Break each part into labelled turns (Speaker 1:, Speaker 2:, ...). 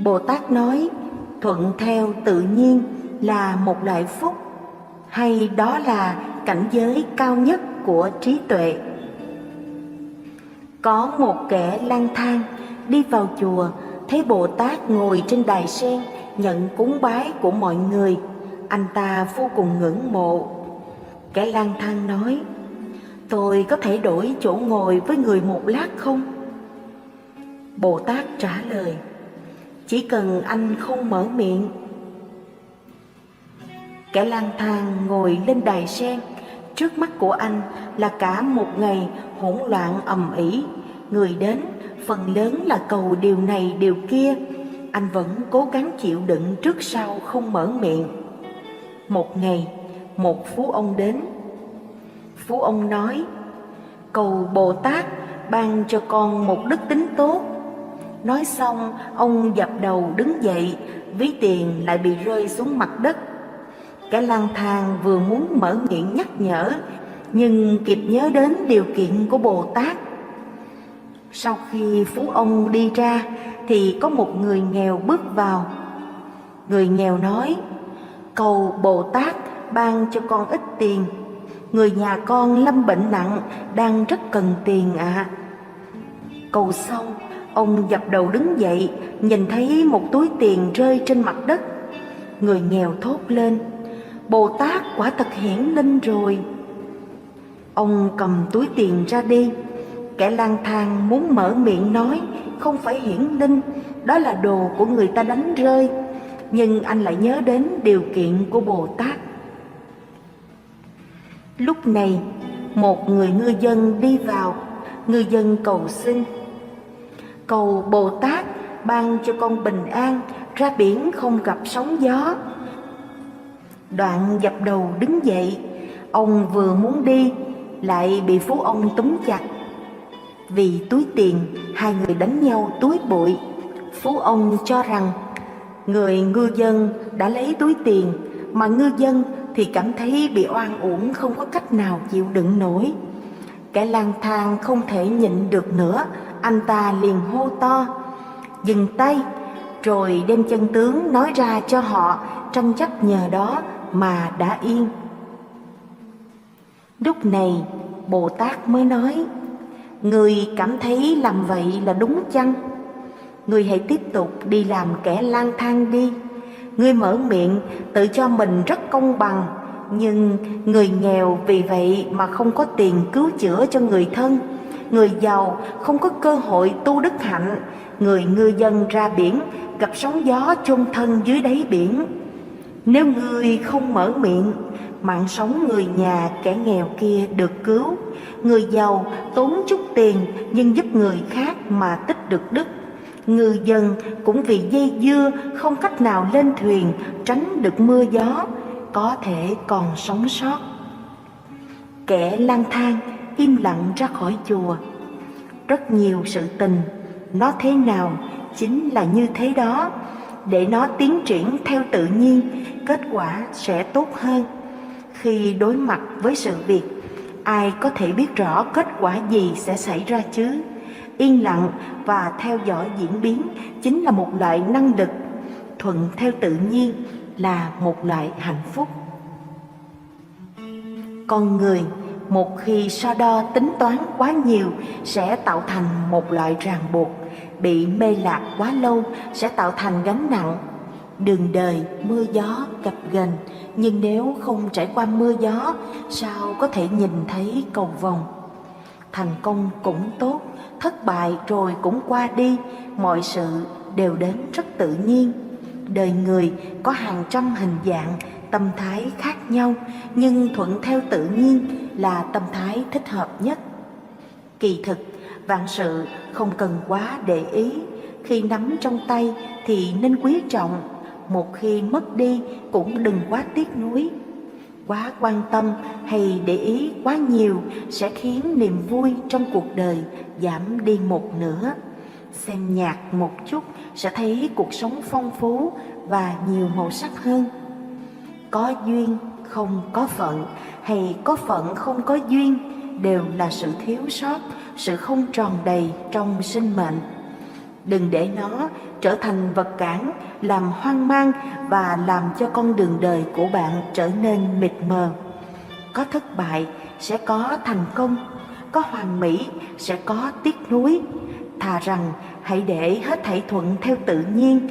Speaker 1: Bồ Tát nói thuận theo tự nhiên là một loại phúc, hay đó là cảnh giới cao nhất của trí tuệ. Có một kẻ lang thang đi vào chùa, thấy Bồ Tát ngồi trên đài sen nhận cúng bái của mọi người. Anh ta vô cùng ngưỡng mộ. Kẻ lang thang nói: tôi có thể đổi chỗ ngồi với người một lát không? Bồ Tát trả lời: chỉ cần anh không mở miệng. Kẻ lang thang ngồi lên đài sen. Trước mắt của anh là cả một ngày hỗn loạn ầm ĩ. Người đến phần lớn là cầu điều này điều kia. Anh vẫn cố gắng chịu đựng trước sau không mở miệng. Một ngày, một phú ông đến. Phú ông nói: cầu Bồ Tát ban cho con một đức tính tốt. Nói xong, ông dập đầu đứng dậy, ví tiền lại bị rơi xuống mặt đất. Kẻ lang thang vừa muốn mở miệng nhắc nhở, nhưng kịp nhớ đến điều kiện của Bồ Tát. Sau khi phú ông đi ra, thì có một người nghèo bước vào. Người nghèo nói: cầu Bồ Tát ban cho con ít tiền. Người nhà con lâm bệnh nặng, đang rất cần tiền ạ. Cầu xong, ông dập đầu đứng dậy, nhìn thấy một túi tiền rơi trên mặt đất. Người nghèo thốt lên: Bồ Tát quả thật hiển linh rồi. Ông cầm túi tiền ra đi. Kẻ lang thang muốn mở miệng nói không phải hiển linh, đó là đồ của người ta đánh rơi. Nhưng anh lại nhớ đến điều kiện của Bồ Tát. Lúc này, một người ngư dân đi vào. Ngư dân cầu xin: cầu Bồ Tát ban cho con bình an, ra biển không gặp sóng gió. Đoạn dập đầu đứng dậy. Ông vừa muốn đi, lại bị phú ông túm chặt. Vì túi tiền, hai người đánh nhau túi bụi. Phú ông cho rằng người ngư dân đã lấy túi tiền, mà ngư dân thì cảm thấy bị oan uổng, không có cách nào chịu đựng nổi. Kẻ lang thang không thể nhịn được nữa, anh ta liền hô to: dừng tay! Rồi đem chân tướng nói ra cho họ, tranh chấp nhờ đó mà đã yên. Lúc này Bồ Tát mới nói: người cảm thấy làm vậy là đúng chăng? Người hãy tiếp tục đi làm kẻ lang thang đi. Người mở miệng tự cho mình rất công bằng, nhưng người nghèo vì vậy mà không có tiền cứu chữa cho người thân. Người giàu không có cơ hội tu đức hạnh. Người ngư dân ra biển gặp sóng gió chôn thân dưới đáy biển. Nếu ngươi không mở miệng, mạng sống người nhà kẻ nghèo kia được cứu. Người giàu tốn chút tiền nhưng giúp người khác mà tích được đức. Ngư dân cũng vì dây dưa không cách nào lên thuyền tránh được mưa gió, có thể còn sống sót. Kẻ lang thang im lặng ra khỏi chùa. Rất nhiều sự tình, nó thế nào chính là như thế đó. Để nó tiến triển theo tự nhiên, kết quả sẽ tốt hơn. Khi đối mặt với sự việc, ai có thể biết rõ kết quả gì sẽ xảy ra chứ? Yên lặng và theo dõi diễn biến chính là một loại năng lực. Thuận theo tự nhiên là một loại hạnh phúc. Con người một khi so đo tính toán quá nhiều sẽ tạo thành một loại ràng buộc. Bị mê lạc quá lâu sẽ tạo thành gánh nặng. Đường đời mưa gió gập ghềnh, nhưng nếu không trải qua mưa gió, sao có thể nhìn thấy cầu vồng? Thành công cũng tốt, thất bại rồi cũng qua đi, mọi sự đều đến rất tự nhiên. Đời người có hàng trăm hình dạng, tâm thái khác nhau, nhưng thuận theo tự nhiên là tâm thái thích hợp nhất. Kỳ thực, vạn sự không cần quá để ý. Khi nắm trong tay thì nên quý trọng, một khi mất đi cũng đừng quá tiếc nuối. Quá quan tâm hay để ý quá nhiều sẽ khiến niềm vui trong cuộc đời giảm đi một nửa. Xem nhạt một chút sẽ thấy cuộc sống phong phú và nhiều màu sắc hơn. Có duyên không có phận, hay có phận không có duyên, đều là sự thiếu sót, sự không tròn đầy trong sinh mệnh. Đừng để nó trở thành vật cản, làm hoang mang và làm cho con đường đời của bạn trở nên mịt mờ. Có thất bại sẽ có thành công, có hoàn mỹ sẽ có tiếc nuối. Thà rằng hãy để hết thảy thuận theo tự nhiên,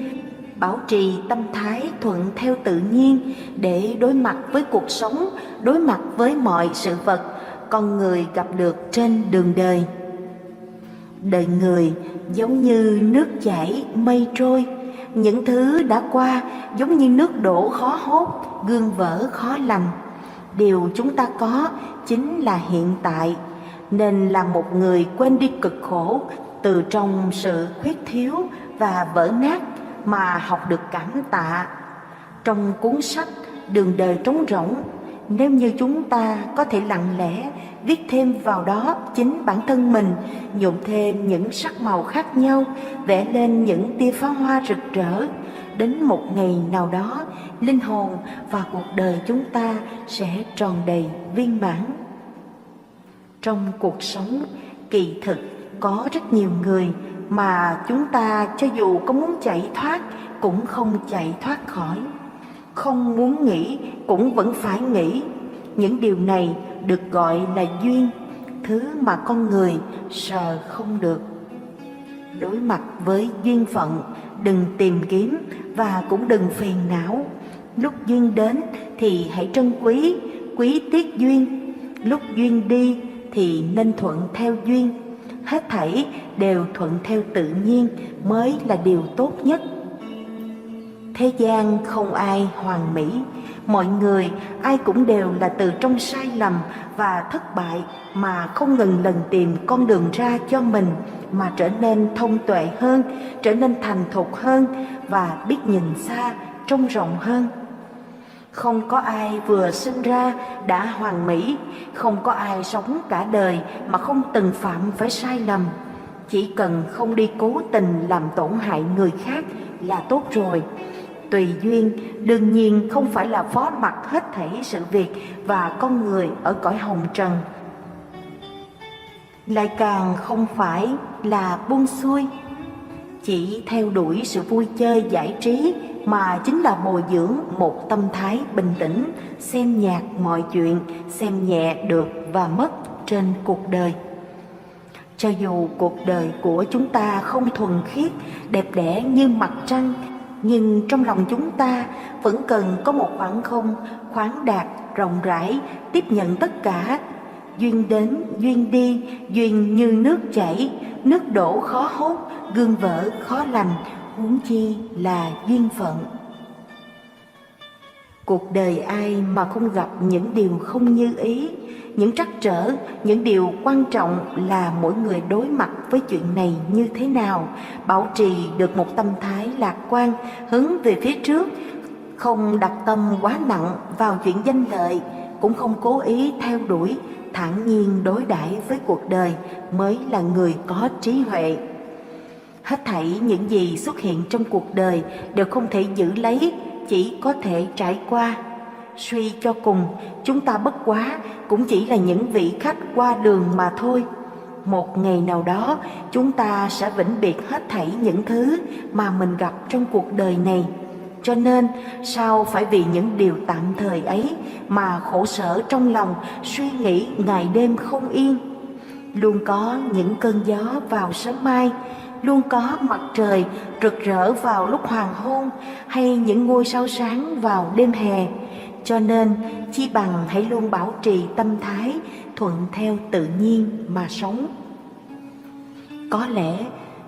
Speaker 1: bảo trì tâm thái thuận theo tự nhiên để đối mặt với cuộc sống, đối mặt với mọi sự vật con người gặp được trên đường đời. Đời người giống như nước chảy mây trôi, những thứ đã qua giống như nước đổ khó hốt, gương vỡ khó lành. Điều chúng ta có chính là hiện tại, nên là một người quên đi cực khổ từ trong sự khuyết thiếu và vỡ nát mà học được cảm tạ. Trong cuốn sách Đường đời trống rỗng, nếu như chúng ta có thể lặng lẽ viết thêm vào đó chính bản thân mình, nhuộm thêm những sắc màu khác nhau, vẽ lên những tia pháo hoa rực rỡ, đến một ngày nào đó, linh hồn và cuộc đời chúng ta sẽ tròn đầy viên mãn. Trong cuộc sống, kỳ thực có rất nhiều người mà chúng ta cho dù có muốn chạy thoát cũng không chạy thoát khỏi, không muốn nghĩ cũng vẫn phải nghĩ. Những điều này được gọi là duyên, thứ mà con người sờ không được. Đối mặt với duyên phận, đừng tìm kiếm và cũng đừng phiền não. Lúc duyên đến thì hãy trân quý, quý tiếc duyên. Lúc duyên đi thì nên thuận theo duyên. Hết thảy đều thuận theo tự nhiên mới là điều tốt nhất. Thế gian không ai hoàn mỹ, mọi người ai cũng đều là từ trong sai lầm và thất bại mà không ngừng lần tìm con đường ra cho mình, mà trở nên thông tuệ hơn, trở nên thành thục hơn và biết nhìn xa, trông rộng hơn. Không có ai vừa sinh ra đã hoàn mỹ, không có ai sống cả đời mà không từng phạm phải sai lầm. Chỉ cần không đi cố tình làm tổn hại người khác là tốt rồi. Tùy duyên đương nhiên không phải là phó mặc hết thảy sự việc và con người ở cõi hồng trần, lại càng không phải là buông xuôi. Chỉ theo đuổi sự vui chơi giải trí mà chính là bồi dưỡng một tâm thái bình tĩnh, xem nhạt mọi chuyện, xem nhẹ được và mất trên cuộc đời. Cho dù cuộc đời của chúng ta không thuần khiết, đẹp đẽ như mặt trăng, nhưng trong lòng chúng ta vẫn cần có một khoảng không khoáng đạt, rộng rãi, tiếp nhận tất cả. Duyên đến, duyên đi, duyên như nước chảy, nước đổ khó hốt, gương vỡ khó lành, huống chi là duyên phận. Cuộc đời ai mà không gặp những điều không như ý, những trắc trở, những điều quan trọng là mỗi người đối mặt với chuyện này như thế nào, bảo trì được một tâm thái lạc quan, hướng về phía trước, không đặt tâm quá nặng vào chuyện danh lợi, cũng không cố ý theo đuổi, thản nhiên đối đãi với cuộc đời mới là người có trí huệ. Hết thảy những gì xuất hiện trong cuộc đời đều không thể giữ lấy, chỉ có thể trải qua. Suy cho cùng, chúng ta bất quá cũng chỉ là những vị khách qua đường mà thôi. Một ngày nào đó, chúng ta sẽ vĩnh biệt hết thảy những thứ mà mình gặp trong cuộc đời này. Cho nên, sao phải vì những điều tạm thời ấy mà khổ sở trong lòng, suy nghĩ ngày đêm không yên? Luôn có những cơn gió vào sớm mai, luôn có mặt trời rực rỡ vào lúc hoàng hôn, hay những ngôi sao sáng vào đêm hè. Cho nên, chi bằng hãy luôn bảo trì tâm thái thuận theo tự nhiên mà sống. Có lẽ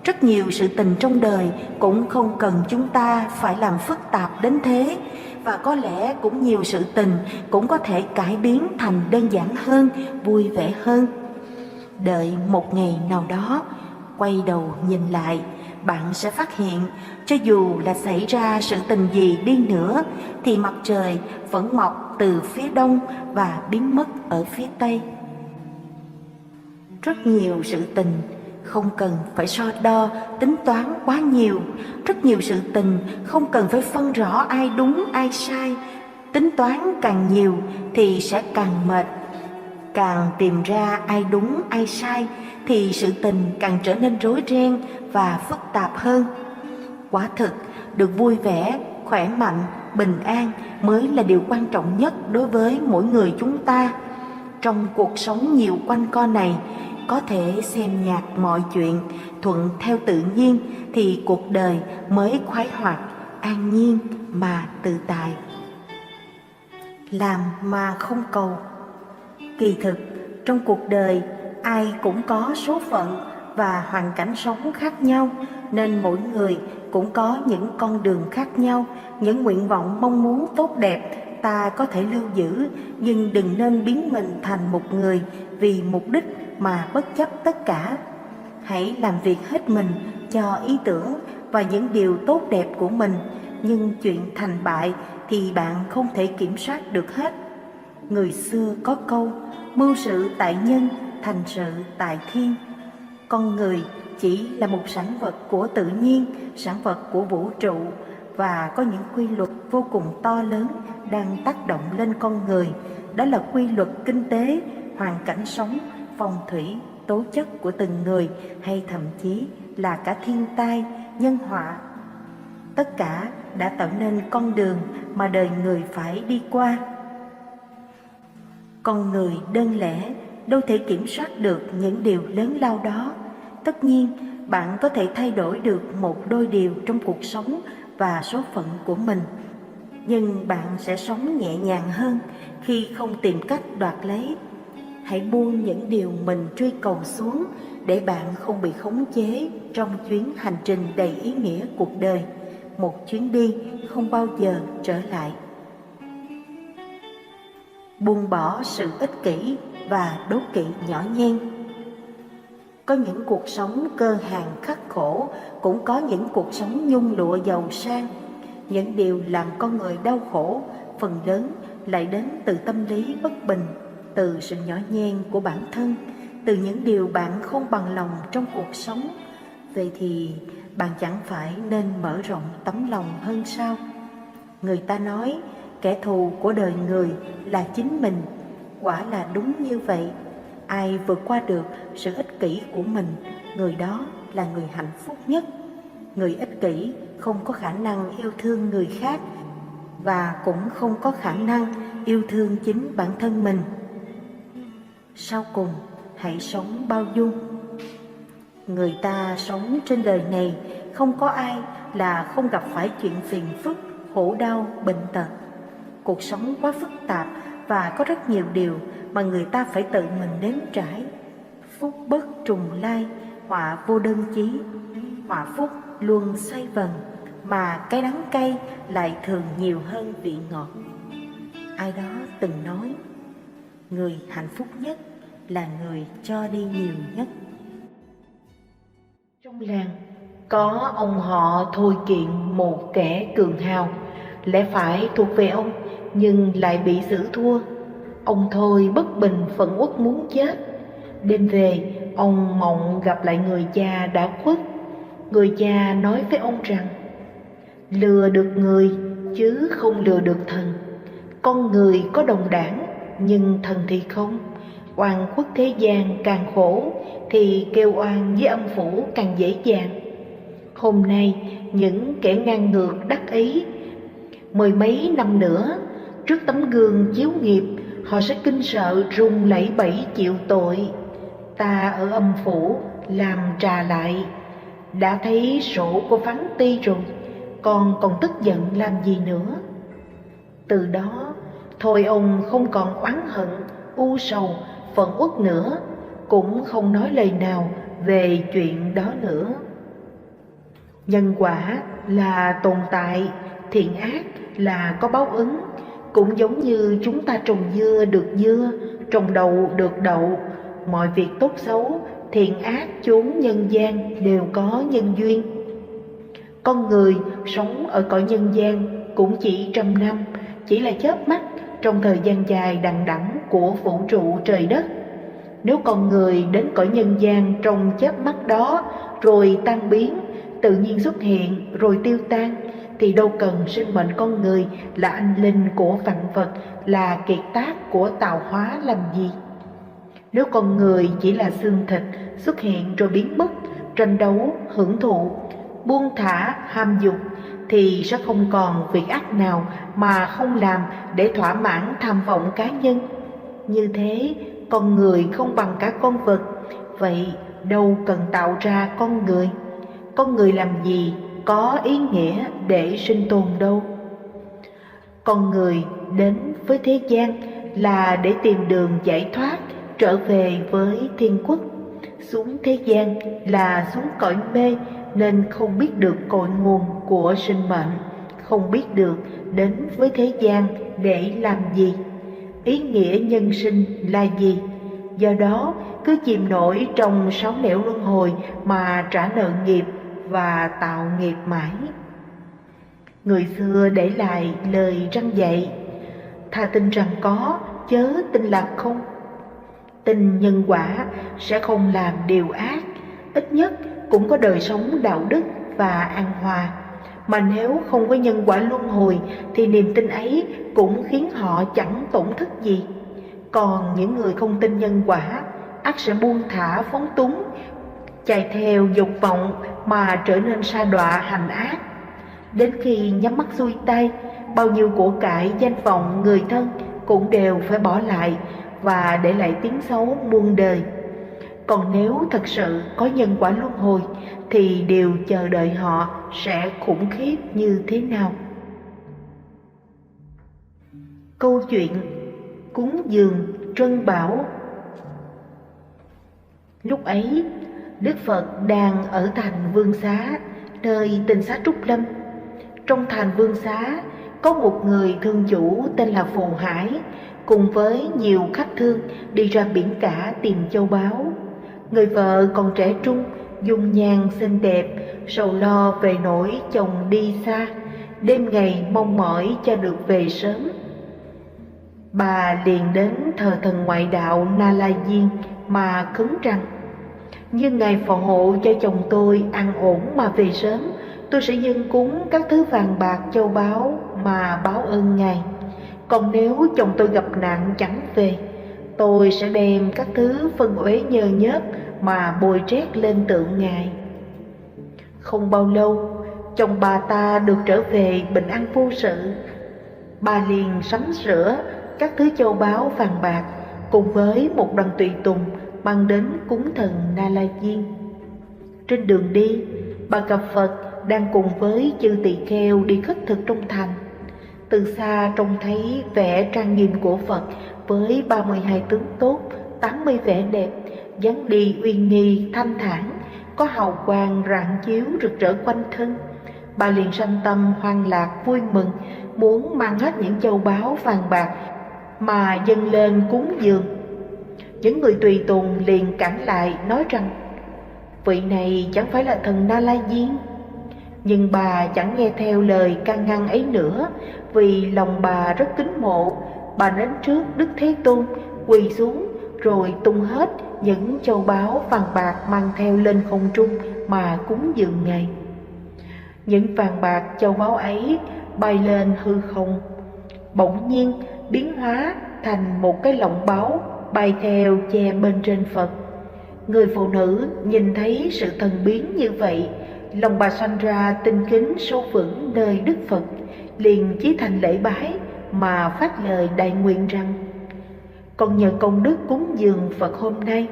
Speaker 1: rất nhiều sự tình trong đời cũng không cần chúng ta phải làm phức tạp đến thế, và có lẽ cũng nhiều sự tình cũng có thể cải biến thành đơn giản hơn, vui vẻ hơn. Đợi một ngày nào đó, quay đầu nhìn lại, bạn sẽ phát hiện cho dù là xảy ra sự tình gì đi nữa thì mặt trời vẫn mọc từ phía đông và biến mất ở phía tây. Rất nhiều sự tình không cần phải so đo, tính toán quá nhiều. Rất nhiều sự tình không cần phải phân rõ ai đúng ai sai. Tính toán càng nhiều thì sẽ càng mệt. Càng tìm ra ai đúng ai sai thì sự tình càng trở nên rối ren và phức tạp hơn. Quả thực, được vui vẻ, khỏe mạnh, bình an mới là điều quan trọng nhất đối với mỗi người chúng ta. Trong cuộc sống nhiều quanh co này, có thể xem nhạt mọi chuyện, thuận theo tự nhiên thì cuộc đời mới khoái hoạt, an nhiên mà tự tại. Làm mà không cầu. Kỳ thực, trong cuộc đời, ai cũng có số phận và hoàn cảnh sống khác nhau, nên mỗi người cũng có những con đường khác nhau, những nguyện vọng mong muốn tốt đẹp ta có thể lưu giữ, nhưng đừng nên biến mình thành một người vì mục đích mà bất chấp tất cả. Hãy làm việc hết mình cho ý tưởng và những điều tốt đẹp của mình, nhưng chuyện thành bại thì bạn không thể kiểm soát được hết. Người xưa có câu, mưu sự tại nhân, thành sự tại thiên. Con người chỉ là một sản vật của tự nhiên, sản vật của vũ trụ, và có những quy luật vô cùng to lớn đang tác động lên con người. Đó là quy luật kinh tế, hoàn cảnh sống, phong thủy, tố chất của từng người, hay thậm chí là cả thiên tai, nhân họa. Tất cả đã tạo nên con đường mà đời người phải đi qua. Con người đơn lẻ đâu thể kiểm soát được những điều lớn lao đó. Tất nhiên, bạn có thể thay đổi được một đôi điều trong cuộc sống và số phận của mình, nhưng bạn sẽ sống nhẹ nhàng hơn khi không tìm cách đoạt lấy. Hãy buông những điều mình truy cầu xuống để bạn không bị khống chế trong chuyến hành trình đầy ý nghĩa cuộc đời, một chuyến đi không bao giờ trở lại. Buông bỏ sự ích kỷ và đố kỵ nhỏ nhen. Có những cuộc sống cơ hàn khắc khổ, cũng có những cuộc sống nhung lụa giàu sang. Những điều làm con người đau khổ phần lớn lại đến từ tâm lý bất bình, từ sự nhỏ nhen của bản thân, từ những điều bạn không bằng lòng trong cuộc sống. Vậy thì bạn chẳng phải nên mở rộng tấm lòng hơn sao? Người ta nói kẻ thù của đời người là chính mình. Quả là đúng như vậy. Ai vượt qua được sự ích kỷ của mình, người đó là người hạnh phúc nhất. Người ích kỷ không có khả năng yêu thương người khác và cũng không có khả năng yêu thương chính bản thân mình. Sau cùng, hãy sống bao dung. Người ta sống trên đời này, không có ai là không gặp phải chuyện phiền phức, khổ đau, bệnh tật. Cuộc sống quá phức tạp và có rất nhiều điều mà người ta phải tự mình nếm trải. Phúc bất trùng lai, họa vô đơn chí. Họa phúc luôn xoay vần, mà cái đắng cay lại thường nhiều hơn vị ngọt. Ai đó từng nói, người hạnh phúc nhất là người cho đi nhiều nhất. Trong làng có ông họ Thôi Kiện, một kẻ cường hào, lẽ phải thuộc về ông nhưng lại bị xử thua. Ông Thôi bất bình phẫn uất muốn chết. Đêm về, ông mộng gặp lại người cha đã khuất. Người cha nói với ông rằng, lừa được người chứ không lừa được thần. Con người có đồng đảng, nhưng thần thì không. Oan khuất thế gian càng khổ, thì kêu oan với âm phủ càng dễ dàng. Hôm nay, những kẻ ngang ngược đắc ý, mười mấy năm nữa, trước tấm gương chiếu nghiệp, họ sẽ kinh sợ run lẩy bẩy chịu tội. Ta ở âm phủ làm trà lại, đã thấy sổ của phán ti rồi, còn tức giận làm gì nữa. Từ đó, thôi ông không còn oán hận, u sầu, phẫn uất nữa, cũng không nói lời nào về chuyện đó nữa. Nhân quả là tồn tại, thiện ác là có báo ứng. Cũng giống như chúng ta trồng dưa được dưa, trồng đậu được đậu. Mọi việc tốt xấu, thiện ác chốn nhân gian đều có nhân duyên. Con người sống ở cõi nhân gian cũng chỉ 100 năm, chỉ là chớp mắt trong thời gian dài đằng đẵng của vũ trụ trời đất. Nếu con người đến cõi nhân gian trong chớp mắt đó rồi tan biến, tự nhiên xuất hiện rồi tiêu tan, thì đâu cần sinh mệnh con người là anh linh của vạn vật, là kiệt tác của tạo hóa làm gì. Nếu con người chỉ là xương thịt xuất hiện rồi biến mất, tranh đấu, hưởng thụ, buông thả, ham dục, thì sẽ không còn việc ác nào mà không làm để thỏa mãn tham vọng cá nhân. Như thế, con người không bằng cả con vật, vậy đâu cần tạo ra con người. Con người làm gì có ý nghĩa để sinh tồn đâu. Con người đến với thế gian là để tìm đường giải thoát, trở về với thiên quốc. Xuống thế gian là xuống cõi mê, nên không biết được cội nguồn của sinh mệnh, không biết được đến với thế gian để làm gì, ý nghĩa nhân sinh là gì. Do đó cứ chìm nổi trong sáu nẻo luân hồi mà trả nợ nghiệp và tạo nghiệp mãi. Người xưa để lại lời răn dạy: thà tin rằng có, chớ tin là không. Tin nhân quả sẽ không làm điều ác, ít nhất cũng có đời sống đạo đức và an hòa. Mà nếu không có nhân quả luân hồi thì niềm tin ấy cũng khiến họ chẳng tổn thất gì. Còn những người không tin nhân quả, ắt sẽ buông thả phóng túng, chạy theo dục vọng mà trở nên sa đọa hành ác. Đến khi nhắm mắt xuôi tay, bao nhiêu của cải, danh vọng, người thân cũng đều phải bỏ lại và để lại tiếng xấu muôn đời. Còn nếu thật sự có nhân quả luân hồi thì điều chờ đợi họ sẽ khủng khiếp như thế nào. Câu chuyện cúng dường Trân Bảo. Lúc ấy, Đức Phật đang ở thành Vương Xá, nơi tên xá Trúc Lâm. Trong thành Vương Xá có một người thương chủ tên là Phù Hải, cùng với nhiều khách thương đi ra biển cả tìm châu báu. Người vợ còn trẻ trung, dung nhan xinh đẹp, sầu lo về nỗi chồng đi xa, đêm ngày mong mỏi cho được về sớm. Bà liền đến thờ thần ngoại đạo Na La Diên mà khấn rằng: như Ngài phò hộ cho chồng tôi an ổn mà về sớm, tôi sẽ dâng cúng các thứ vàng bạc châu báu mà báo ơn Ngài. Còn nếu chồng tôi gặp nạn chẳng về, tôi sẽ đem các thứ phân uế nhơ nhớt mà bồi trét lên tượng Ngài. Không bao lâu, chồng bà ta được trở về bình an vô sự. Bà liền sắm sửa các thứ châu báu vàng bạc cùng với một đoàn tùy tùng mang đến cúng thần Na La Diên. Trên đường đi, bà gặp Phật đang cùng với chư tỳ kheo đi khất thực trong thành. Từ xa trông thấy vẻ trang nghiêm của Phật với 32 tướng tốt, 80 vẻ đẹp, dáng đi uy nghi thanh thản, có hào quang rạng chiếu rực rỡ quanh thân. Bà liền sanh tâm hoan lạc vui mừng, muốn mang hết những châu báu vàng bạc mà dâng lên cúng dường. Những người tùy tùng liền cản lại nói rằng: vị này chẳng phải là thần Na La Diên. Nhưng bà chẳng nghe theo lời can ngăn ấy nữa, vì lòng bà rất kính mộ. Bà đến trước Đức Thế Tôn, quỳ xuống rồi tung hết những châu báu vàng bạc mang theo lên không trung mà cúng dường Ngài. Những vàng bạc châu báu ấy bay lên hư không, bỗng nhiên biến hóa thành một cái lọng báu bay theo che bên trên Phật. Người phụ nữ nhìn thấy sự thần biến như vậy, lòng bà sanh ra tinh kính sâu vững nơi Đức Phật, liền chí thành lễ bái mà phát lời đại nguyện rằng: con nhờ công đức cúng dường Phật hôm nay,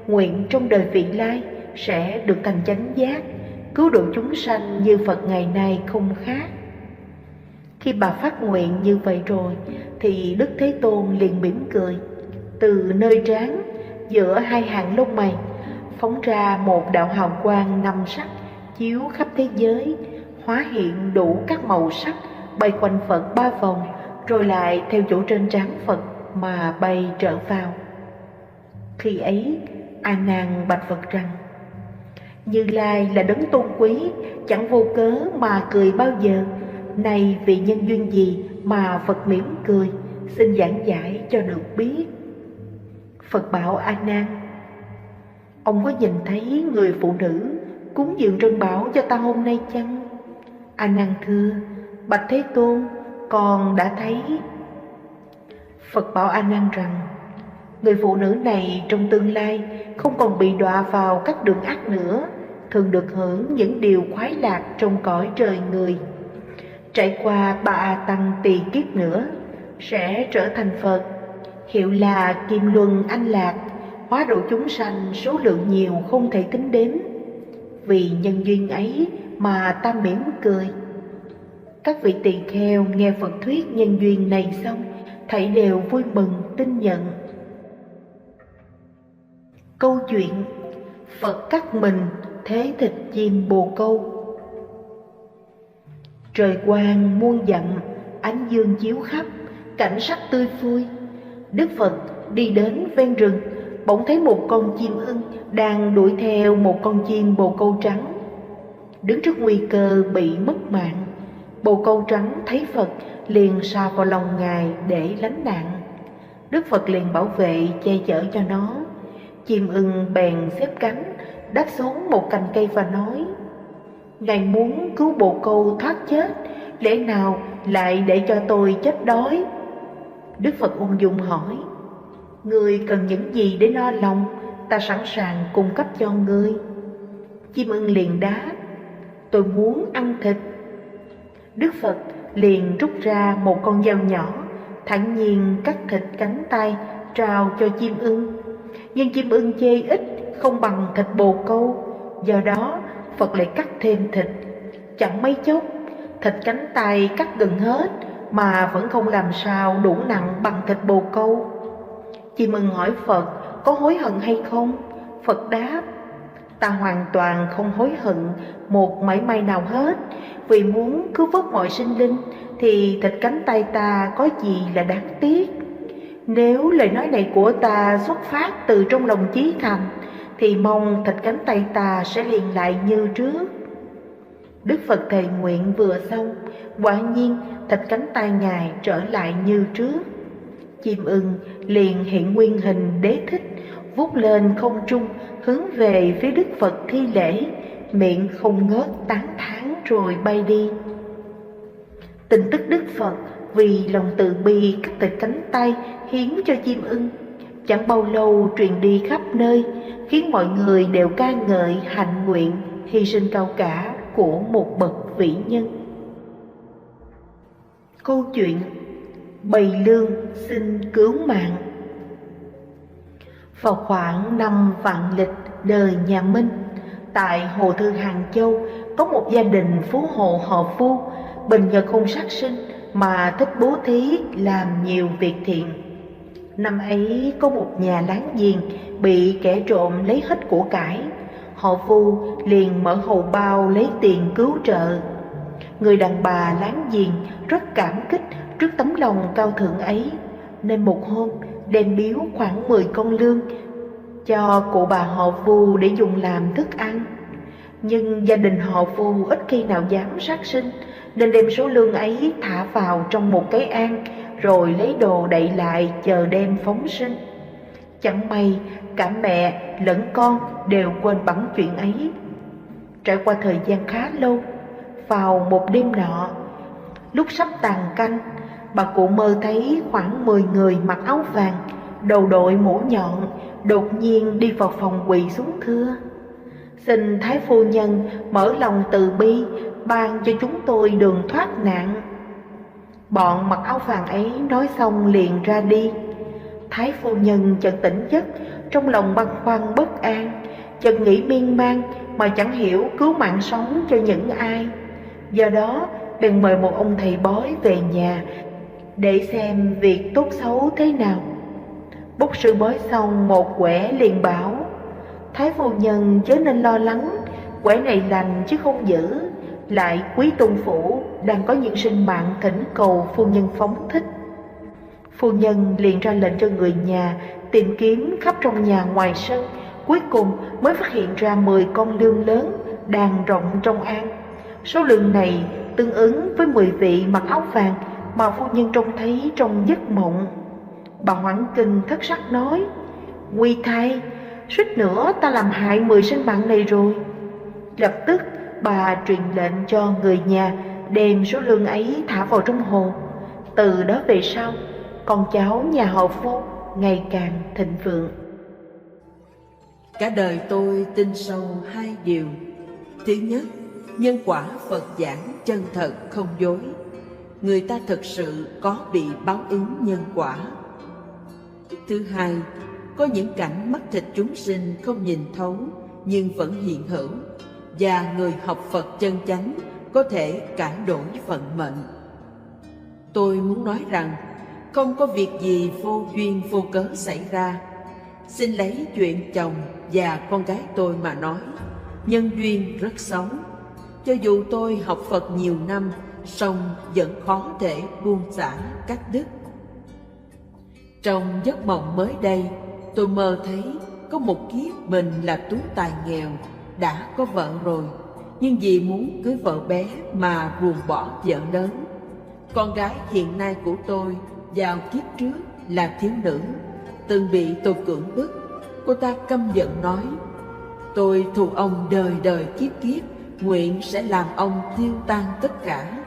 Speaker 1: nguyện trong đời vị lai sẽ được thành chánh giác, cứu độ chúng sanh như Phật ngày nay không khác. Khi bà phát nguyện như vậy rồi thì Đức Thế Tôn liền mỉm cười. Từ nơi trán giữa hai hàng lông mày phóng ra một đạo hào quang năm sắc chiếu khắp thế giới, hóa hiện đủ các màu sắc, bay quanh Phật 3 vòng, rồi lại theo chỗ trên trán Phật mà bay trở vào. Khi ấy, A Nan bạch Phật rằng: Như Lai là đấng tôn quý, chẳng vô cớ mà cười bao giờ. Này vì nhân duyên gì mà Phật mỉm cười, xin giảng giải cho được biết. Phật bảo A Nan: ông có nhìn thấy người phụ nữ cúng dường trân bảo cho ta hôm nay chăng? A Nan thưa: bạch Thế Tôn, con đã thấy. Phật bảo A Nan rằng: Người phụ nữ này trong tương lai không còn bị đọa vào các đường ác nữa, thường được hưởng những điều khoái lạc trong cõi trời người. Trải qua 3 tăng tỳ kiếp nữa, sẽ trở thành Phật, hiệu là Kim Luân Anh Lạc, hóa độ chúng sanh số lượng nhiều không thể tính đếm. Vì nhân duyên ấy mà ta mỉm cười. Các vị tỳ kheo nghe Phật thuyết nhân duyên này xong, thảy đều vui mừng tin nhận. Câu chuyện Phật cắt mình thế thịt chim bồ câu. Trời quang muôn dặm, ánh dương chiếu khắp, cảnh sắc tươi vui. Đức Phật đi đến ven rừng, bỗng thấy một con chim ưng đang đuổi theo một con chim bồ câu trắng. Đứng trước nguy cơ bị mất mạng, bồ câu trắng thấy Phật liền sa vào lòng Ngài để lánh nạn. Đức Phật liền bảo vệ che chở cho nó. Chim ưng bèn xếp cánh đáp xuống một cành cây và nói: Ngài muốn cứu bồ câu thoát chết, lẽ nào lại để cho tôi chết đói? Đức Phật ung dung hỏi: Ngươi cần những gì để no lòng, ta sẵn sàng cung cấp cho ngươi. Chim ưng liền đáp: Tôi muốn ăn thịt. Đức Phật liền rút ra một con dao nhỏ, thản nhiên cắt thịt cánh tay trao cho chim ưng. Nhưng chim ưng chê ít, không bằng thịt bồ câu, do đó Phật lại cắt thêm thịt. Chẳng mấy chốc, thịt cánh tay cắt gần hết mà vẫn không làm sao đủ nặng bằng thịt bồ câu. Chim ưng hỏi Phật có hối hận hay không? Phật đáp: Ta hoàn toàn không hối hận một mảy may nào hết, vì muốn cứu vớt mọi sinh linh thì thịt cánh tay ta có gì là đáng tiếc. Nếu lời nói này của ta xuất phát từ trong lòng chí thành, thì mong thịt cánh tay ta sẽ liền lại như trước. Đức Phật thề nguyện vừa xong, quả nhiên thịt cánh tay Ngài trở lại như trước. Chim ưng liền hiện nguyên hình đế thích, vút lên không trung, hướng về phía Đức Phật thi lễ, miệng không ngớt tán thán rồi bay đi. Tin tức Đức Phật vì lòng từ bi cắt thịt cánh tay hiến cho chim ưng chẳng bao lâu truyền đi khắp nơi, khiến mọi người đều ca ngợi hạnh nguyện hy sinh cao cả của một bậc vĩ nhân. Câu chuyện Bầy lương xin cứu mạng. Vào khoảng năm Vạn Lịch đời nhà Minh, tại Hồ Thư Hàng Châu có một gia đình phú hộ họ Phu, bình nhật không sát sinh mà thích bố thí làm nhiều việc thiện. Năm ấy có một nhà láng giềng bị kẻ trộm lấy hết của cải. Họ Phu liền mở hầu bao lấy tiền cứu trợ. Người đàn bà láng giềng rất cảm kích trước tấm lòng cao thượng ấy, nên một hôm đem biếu khoảng 10 con lương cho cụ bà họ Phu để dùng làm thức ăn. Nhưng gia đình họ Phu ít khi nào dám sát sinh, nên đem số lương ấy thả vào trong một cái am, rồi lấy đồ đậy lại chờ đem phóng sinh. Chẳng may cả mẹ lẫn con đều quên bẵng chuyện ấy. Trải qua thời gian khá lâu, vào một đêm nọ, lúc sắp tàn canh, bà cụ mơ thấy khoảng 10 người mặc áo vàng, đầu đội mũ nhọn, đột nhiên đi vào phòng quỳ xuống thưa: Xin Thái phu nhân mở lòng từ bi, ban cho chúng tôi đường thoát nạn. Bọn mặc áo vàng ấy nói xong liền ra đi. Thái phu nhân chợt tỉnh giấc, trong lòng băn khoăn bất an, chợt nghĩ miên man mà chẳng hiểu cứu mạng sống cho những ai. Do đó bèn mời một ông thầy bói về nhà để xem việc tốt xấu thế nào. Bốc sư bói xong một quẻ liền bảo: Thái phu nhân chớ nên lo lắng, quẻ này lành chứ không dữ, lại quý tôn phủ đang có những sinh mạng thỉnh cầu phu nhân phóng thích. Phu nhân liền ra lệnh cho người nhà tìm kiếm khắp trong nhà ngoài sân, cuối cùng mới phát hiện ra 10 con lương lớn đang rộng trong am. Số lượng này tương ứng với 10 vị mặc áo vàng mà phu nhân trông thấy trong giấc mộng. Bà hoảng kinh thất sắc nói: Nguy thay, suýt nữa ta làm hại 10 sinh mạng này rồi. Lập tức bà truyền lệnh cho người nhà đem số lương ấy thả vào trong hồ. Từ đó về sau, con cháu nhà họ Phu ngày càng thịnh vượng.
Speaker 2: Cả đời tôi tin sâu hai điều. Thứ nhất, nhân quả Phật giảng chân thật không dối. Người ta thực sự có bị báo ứng nhân quả. Thứ hai, có những cảnh mắt thịt chúng sinh không nhìn thấu nhưng vẫn hiện hữu, và người học Phật chân chánh có thể cải đổi vận mệnh. Tôi muốn nói rằng không có việc gì vô duyên vô cớ xảy ra. Xin lấy chuyện chồng và con gái tôi mà nói, nhân duyên rất xấu. Cho dù tôi học Phật nhiều năm, song vẫn khó thể buông xả cắt đứt. Trong giấc mộng mới đây, tôi mơ thấy có một kiếp mình là tú tài nghèo, đã có vợ rồi, nhưng vì muốn cưới vợ bé mà ruồng bỏ vợ lớn. Con gái hiện nay của tôi vào kiếp trước là thiếu nữ, từng bị tôi cưỡng bức. Cô ta căm giận nói: tôi thù ông đời đời kiếp kiếp, nguyện sẽ làm ông tiêu tan tất cả.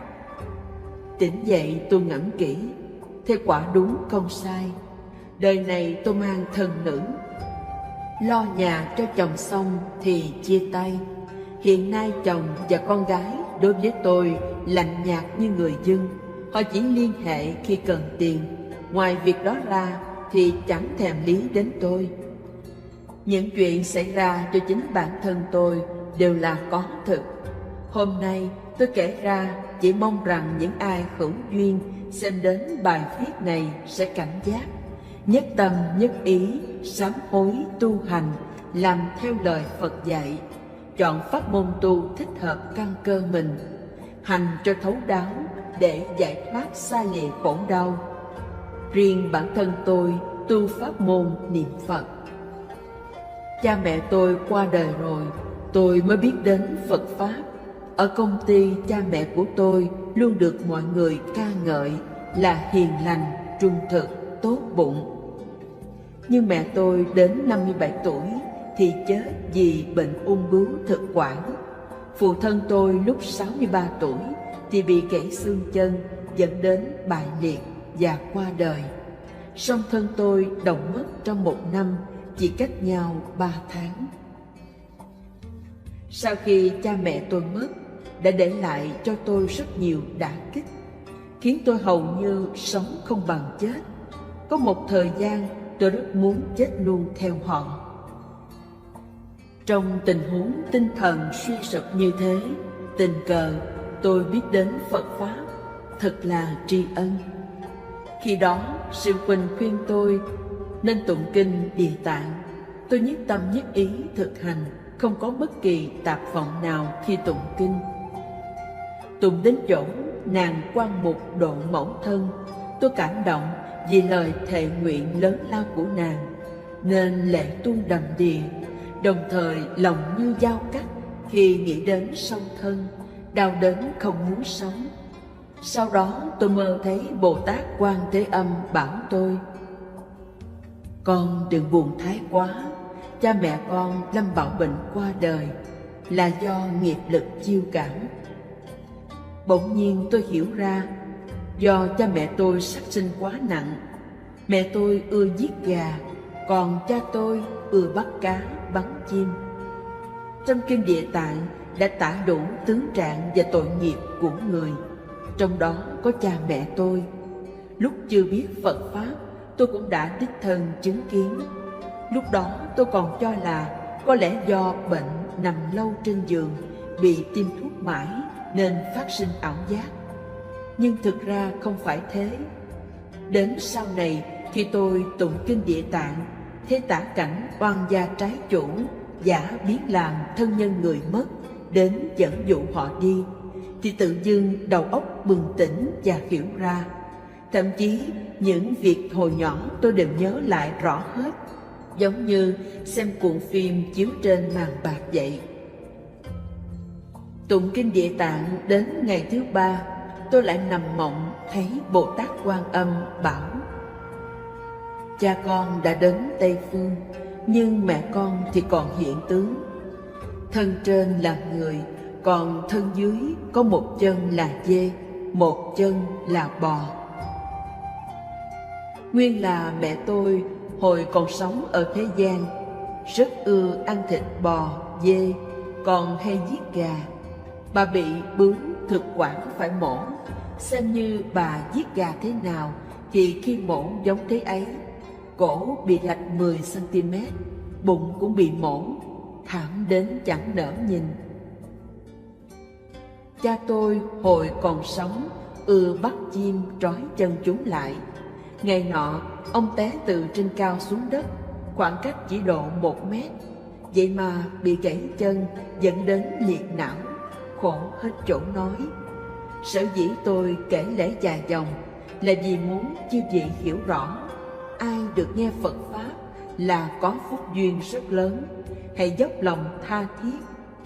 Speaker 2: Tỉnh dậy tôi ngẫm kỹ, thế quả đúng không sai. Đời này tôi mang thân nữ, lo nhà cho chồng xong thì chia tay. Hiện nay chồng và con gái đối với tôi lạnh nhạt như người dân. Họ chỉ liên hệ khi cần tiền, ngoài việc đó ra thì chẳng thèm lý đến tôi. Những chuyện xảy ra cho chính bản thân tôi đều là có thực. Hôm nay tôi kể ra chỉ mong rằng những ai hữu duyên xem đến bài viết này sẽ cảnh giác, nhất tâm nhất ý, sám hối tu hành, làm theo lời Phật dạy, chọn pháp môn tu thích hợp căn cơ mình, hành cho thấu đáo để giải thoát xa lìa khổ đau. Riêng bản thân tôi tu pháp môn niệm Phật. Cha mẹ tôi qua đời rồi, tôi mới biết đến Phật Pháp. Ở công ty, cha mẹ của tôi luôn được mọi người ca ngợi là hiền lành, trung thực, tốt bụng. Nhưng mẹ tôi đến 57 tuổi thì chết vì bệnh ung bướu thực quản. Phụ thân tôi lúc 63 tuổi thì bị gãy xương chân, dẫn đến bại liệt và qua đời. Song thân tôi đồng mất trong một năm, chỉ cách nhau 3 tháng. Sau khi cha mẹ tôi mất, đã để lại cho tôi rất nhiều đả kích, khiến tôi hầu như sống không bằng chết. Có một thời gian tôi rất muốn chết luôn theo họ. Trong tình huống tinh thần suy sụp như thế, tình cờ tôi biết đến Phật Pháp, thật là tri ân. Khi đó, sư huynh khuyên tôi nên tụng kinh Địa Tạng. Tôi nhất tâm nhất ý thực hành, không có bất kỳ tạp vọng nào khi tụng kinh. Tụng đến chỗ nàng Quan Mục độ mẫu thân, tôi cảm động vì lời thệ nguyện lớn lao của nàng, nên lệ tuôn đầm đìa, đồng thời lòng như dao cắt khi nghĩ đến song thân, đau đớn không muốn sống. Sau đó tôi mơ thấy Bồ Tát Quan Thế Âm bảo tôi: con đừng buồn thái quá, cha mẹ con lâm bạo bệnh qua đời là do nghiệp lực chiêu cảm. Bỗng nhiên tôi hiểu ra, do cha mẹ tôi sát sinh quá nặng. Mẹ tôi ưa giết gà, còn cha tôi ưa bắt cá, bắn chim. Trong kinh Địa Tạng đã tả đủ tướng trạng và tội nghiệp của người, trong đó có cha mẹ tôi. Lúc chưa biết Phật Pháp, tôi cũng đã đích thân chứng kiến. Lúc đó tôi còn cho là có lẽ do bệnh nằm lâu trên giường, bị tiêm thuốc mãi nên phát sinh ảo giác. Nhưng thực ra không phải thế. Đến sau này, khi tôi tụng kinh Địa Tạng, thấy tả cảnh oan gia trái chủ, giả biến làm thân nhân người mất, đến dẫn dụ họ đi, thì tự dưng đầu óc bừng tỉnh và hiểu ra. Thậm chí những việc hồi nhỏ tôi đều nhớ lại rõ hết, giống như xem cuộn phim chiếu trên màn bạc vậy. Tụng kinh Địa Tạng đến ngày thứ 3, tôi lại nằm mộng thấy Bồ Tát Quan Âm bảo: cha con đã đến Tây Phương, nhưng mẹ con thì còn hiện tướng. Thân trên là người, còn thân dưới có một chân là dê, một chân là bò. Nguyên là mẹ tôi hồi còn sống ở thế gian rất ưa ăn thịt bò, dê, còn hay giết gà. Bà bị bướu thực quản phải mổ. Xem như bà giết gà thế nào thì khi mổ giống thế ấy. Cổ bị lệch 10 cm, bụng cũng bị mổ, thảm đến chẳng nỡ nhìn. Cha tôi hồi còn sống ưa bắt chim trói chân chúng lại. Ngày nọ ông té từ trên cao xuống đất, khoảng cách chỉ độ 1 mét. Vậy mà bị gãy chân dẫn đến liệt não, khổ hết chỗ nói. Sở dĩ tôi kể lễ dài dòng là vì muốn chư vị hiểu rõ, ai được nghe Phật Pháp là có phúc duyên rất lớn. Hãy dốc lòng tha thiết,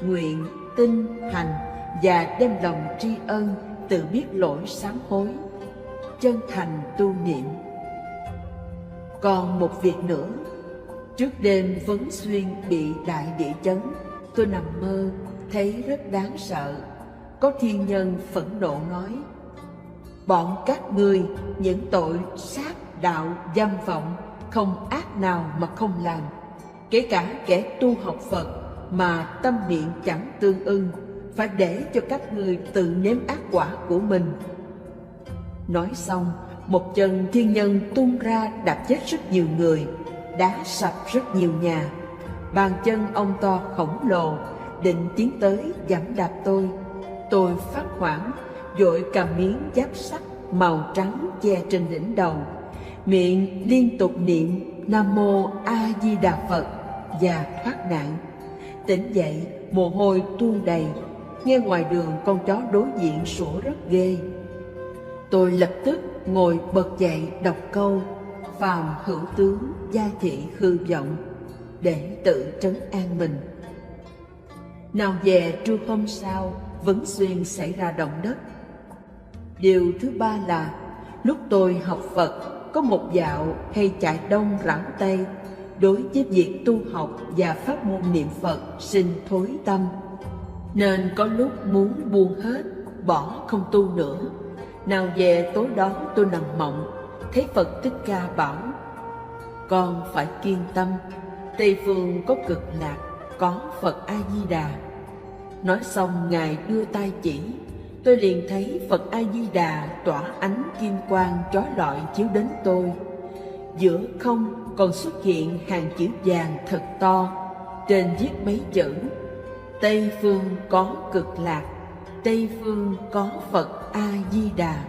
Speaker 2: nguyện, tin, hành và đem lòng tri ân, tự biết lỗi sám hối, chân thành tu niệm. Còn một việc nữa, trước đêm Vấn Xuyên bị đại địa chấn, tôi nằm mơ thấy rất đáng sợ. Có thiên nhân phẫn nộ nói: bọn các ngươi những tội sát đạo dâm vọng, không ác nào mà không làm. Kể cả kẻ tu học Phật mà tâm niệm chẳng tương ưng, phải để cho các ngươi tự nếm ác quả của mình. Nói xong, một chân thiên nhân tung ra đạp chết rất nhiều người, đá sập rất nhiều nhà. Bàn chân ông to khổng lồ định tiến tới giẫm đạp tôi. Tôi phát hoảng, vội cầm miếng giáp sắt màu trắng che trên đỉnh đầu, miệng liên tục niệm Nam Mô A Di Đà Phật và thoát nạn. Tỉnh dậy, mồ hôi tuôn đầy. Nghe ngoài đường con chó đối diện sủa rất ghê. Tôi lập tức ngồi bật dậy đọc câu phàm hữu tướng gia thị hư vọng để tự trấn an mình. Nào về trưa hôm sau, Vấn Xuyên xảy ra động đất. Điều thứ ba là lúc tôi học Phật, có một dạo hay chạy đông rảo tây, đối với việc tu học và pháp môn niệm Phật sinh thối tâm, nên có lúc muốn buông hết, bỏ không tu nữa. Nào về tối đó tôi nằm mộng, thấy Phật Thích Ca bảo: con phải kiên tâm, Tây phương có Cực Lạc, có Phật A Di Đà. Nói xong Ngài đưa tay chỉ, tôi liền thấy Phật A Di Đà tỏa ánh kim quang chói lọi chiếu đến tôi. Giữa không còn xuất hiện hàng chữ vàng thật to, trên viết mấy chữ: Tây phương có Cực Lạc, Tây phương có Phật A Di Đà.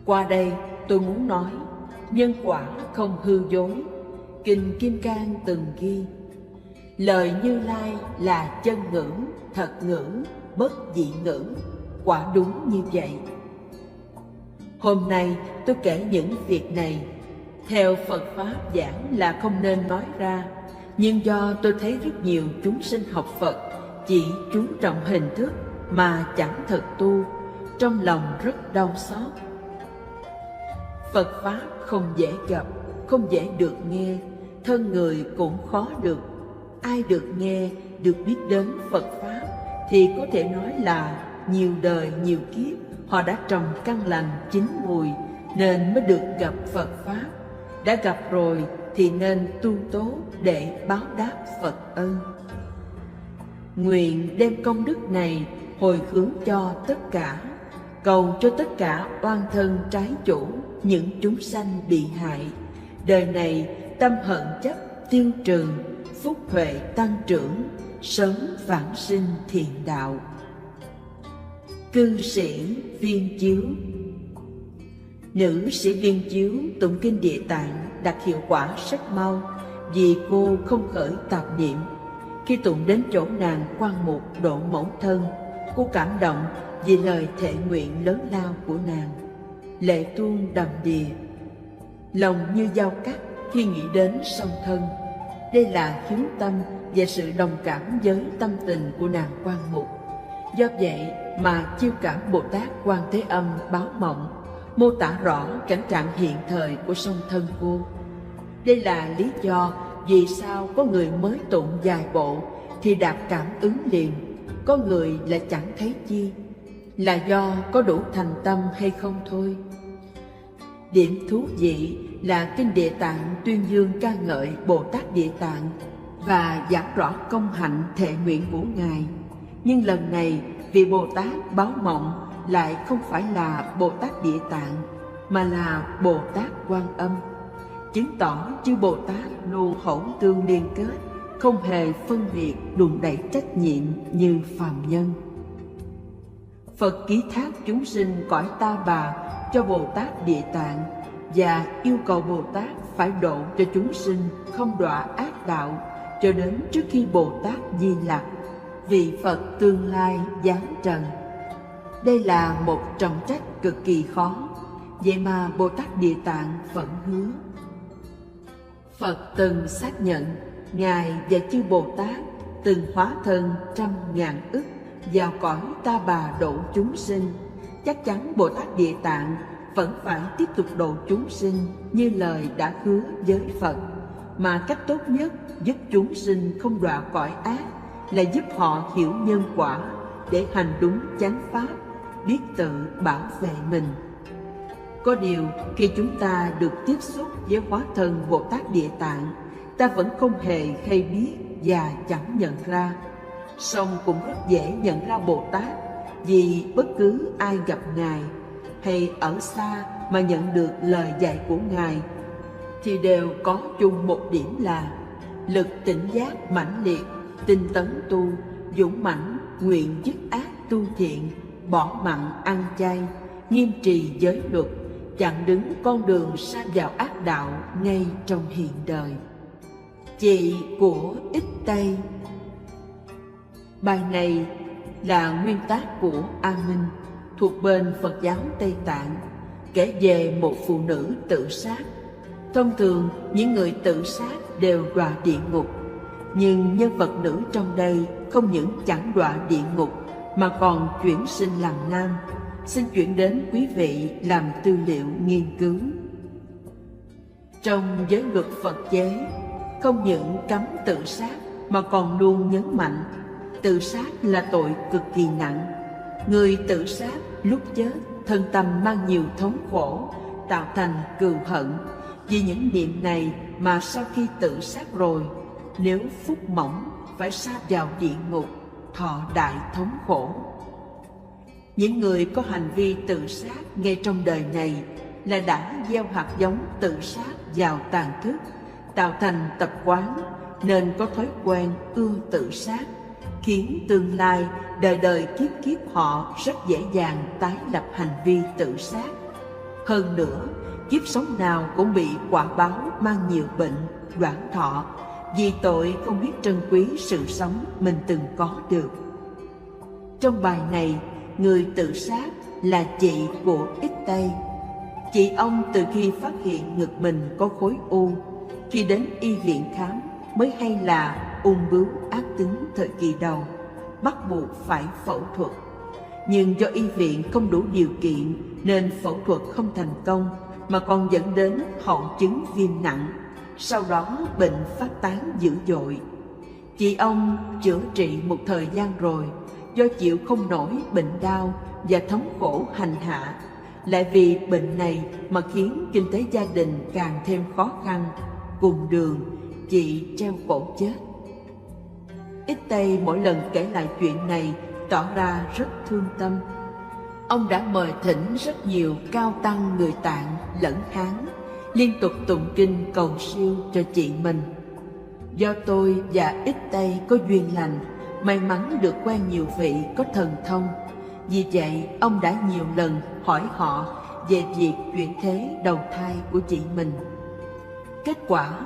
Speaker 2: Qua đây tôi muốn nói, nhân quả không hư dối. Kinh Kim Cang từng ghi: lời Như Lai là chân ngữ, thật ngữ, bất dị ngữ. Quả đúng như vậy. Hôm nay tôi kể những việc này theo Phật Pháp giảng là không nên nói ra, nhưng do tôi thấy rất nhiều chúng sinh học Phật chỉ chú trọng hình thức mà chẳng thực tu, trong lòng rất đau xót. Phật Pháp không dễ gặp, không dễ được nghe, thân người cũng khó được. Ai được nghe, được biết đến Phật Pháp thì có thể nói là nhiều đời nhiều kiếp họ đã trồng căn lành chín mùi nên mới được gặp Phật Pháp. Đã gặp rồi thì nên tu tốt để báo đáp Phật ân. Nguyện đem công đức này hồi hướng cho tất cả, cầu cho tất cả oan thân trái chủ, những chúng sanh bị hại, đời này tâm hận chấp tiêu trừ, phúc huệ tăng trưởng, sớm vãng sinh thiện đạo. Cư sĩ Viên Chiếu. Nữ sĩ Viên Chiếu tụng kinh Địa Tạng đạt hiệu quả rất mau, vì cô không khởi tạp niệm. Khi tụng đến chỗ nàng Quan Mục độ mẫu thân, cô cảm động vì lời thệ nguyện lớn lao của nàng, lệ tuôn đầm đìa, lòng như dao cắt khi nghĩ đến song thân. Đây là hiếu tâm và sự đồng cảm với tâm tình của nàng Quan Mục. Do vậy mà Chiêu Cảm Bồ Tát Quan Thế Âm báo mộng, mô tả rõ cảnh trạng hiện thời của song thân cô. Đây là lý do vì sao có người mới tụng vài bộ thì đạt cảm ứng liền, có người lại chẳng thấy chi, là do có đủ thành tâm hay không thôi. Điểm thú vị là Kinh Địa Tạng tuyên dương ca ngợi Bồ Tát Địa Tạng và giảng rõ công hạnh thệ nguyện của Ngài. Nhưng lần này, vị Bồ Tát báo mộng lại không phải là Bồ Tát Địa Tạng, mà là Bồ Tát Quan Âm, chứng tỏ chư Bồ Tát luôn hữu tương liên kết, không hề phân biệt đùn đẩy trách nhiệm như phàm nhân. Phật ký thác chúng sinh cõi ta bà cho Bồ Tát Địa Tạng và yêu cầu Bồ Tát phải độ cho chúng sinh không đọa ác đạo cho đến trước khi Bồ Tát Di Lặc, vị Phật tương lai giáng trần. Đây là một trọng trách cực kỳ khó, vậy mà Bồ Tát Địa Tạng vẫn hứa. Phật từng xác nhận Ngài và chư Bồ Tát từng hóa thân trăm ngàn ức vào cõi ta bà độ chúng sinh. Chắc chắn Bồ Tát Địa Tạng vẫn phải tiếp tục độ chúng sinh như lời đã hứa với Phật, mà cách tốt nhất giúp chúng sinh không đọa cõi ác là giúp họ hiểu nhân quả để hành đúng chánh pháp, biết tự bảo vệ mình. Có điều khi chúng ta được tiếp xúc với hóa thân Bồ Tát Địa Tạng, ta vẫn không hề hay biết và chẳng nhận ra. Song cũng rất dễ nhận ra Bồ Tát, vì bất cứ ai gặp Ngài hay ở xa mà nhận được lời dạy của Ngài thì đều có chung một điểm là lực tỉnh giác mãnh liệt, tinh tấn tu, dũng mãnh, nguyện dứt ác tu thiện, bỏ mặn ăn chay, nghiêm trì giới luật, chặn đứng con đường sa vào ác đạo ngay trong hiện đời. Chị của Ích Tây. Bài này là nguyên tác của A Minh thuộc bên Phật giáo Tây Tạng, kể về một phụ nữ tự sát. Thông thường những người tự sát đều đọa địa ngục, nhưng nhân vật nữ trong đây không những chẳng đọa địa ngục mà còn chuyển sinh làm nam. Xin chuyển đến quý vị làm tư liệu nghiên cứu. Trong giới luật Phật chế, không những cấm tự sát mà còn luôn nhấn mạnh tự sát là tội cực kỳ nặng. Người tự sát lúc chết thân tâm mang nhiều thống khổ, tạo thành cừu hận. Vì những niệm này mà sau khi tự sát rồi, nếu phúc mỏng phải sa vào địa ngục, thọ đại thống khổ. Những người có hành vi tự sát ngay trong đời này là đã gieo hạt giống tự sát vào tàn thức, tạo thành tập quán nên có thói quen ưa tự sát, khiến tương lai đời đời kiếp kiếp họ rất dễ dàng tái lập hành vi tự sát. Hơn nữa, kiếp sống nào cũng bị quả báo mang nhiều bệnh, đoạn thọ, vì tội không biết trân quý sự sống mình từng có được. Trong bài này, người tự sát là chị của Ích Tây. Chị ông từ khi phát hiện ngực mình có khối u, khi đến y viện khám mới hay là ung bướu ác tính thời kỳ đầu, bắt buộc phải phẫu thuật. Nhưng do y viện không đủ điều kiện nên phẫu thuật không thành công, mà còn dẫn đến hậu chứng viêm nặng. Sau đó bệnh phát tán dữ dội. Chị ông chữa trị một thời gian rồi, do chịu không nổi bệnh đau và thống khổ hành hạ, lại vì bệnh này mà khiến kinh tế gia đình càng thêm khó khăn. Cùng đường, chị treo cổ chết. Ích Tây mỗi lần kể lại chuyện này tỏ ra rất thương tâm. Ông đã mời thỉnh rất nhiều cao tăng người Tạng lẫn Hán, liên tục tụng kinh cầu siêu cho chị mình. Do tôi và Ích Tây có duyên lành, may mắn được quen nhiều vị có thần thông. Vì vậy, ông đã nhiều lần hỏi họ về việc chuyển thế đầu thai của chị mình. Kết quả,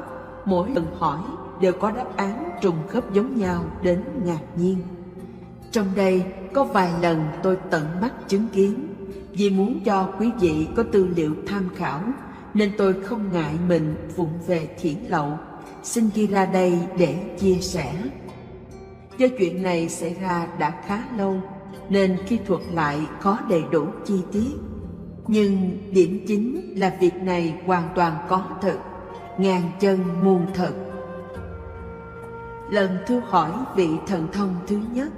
Speaker 2: mỗi lần hỏi đều có đáp án trùng khớp giống nhau đến ngạc nhiên. Trong đây có vài lần tôi tận mắt chứng kiến. Vì muốn cho quý vị có tư liệu tham khảo nên tôi không ngại mình vụng về thiển lậu, xin ghi ra đây để chia sẻ. Do chuyện này xảy ra đã khá lâu nên khi thuật lại khó đầy đủ chi tiết. Nhưng điểm chính là việc này hoàn toàn có thật, ngàn chân muôn thật. Lần thưa hỏi vị thần thông thứ nhất,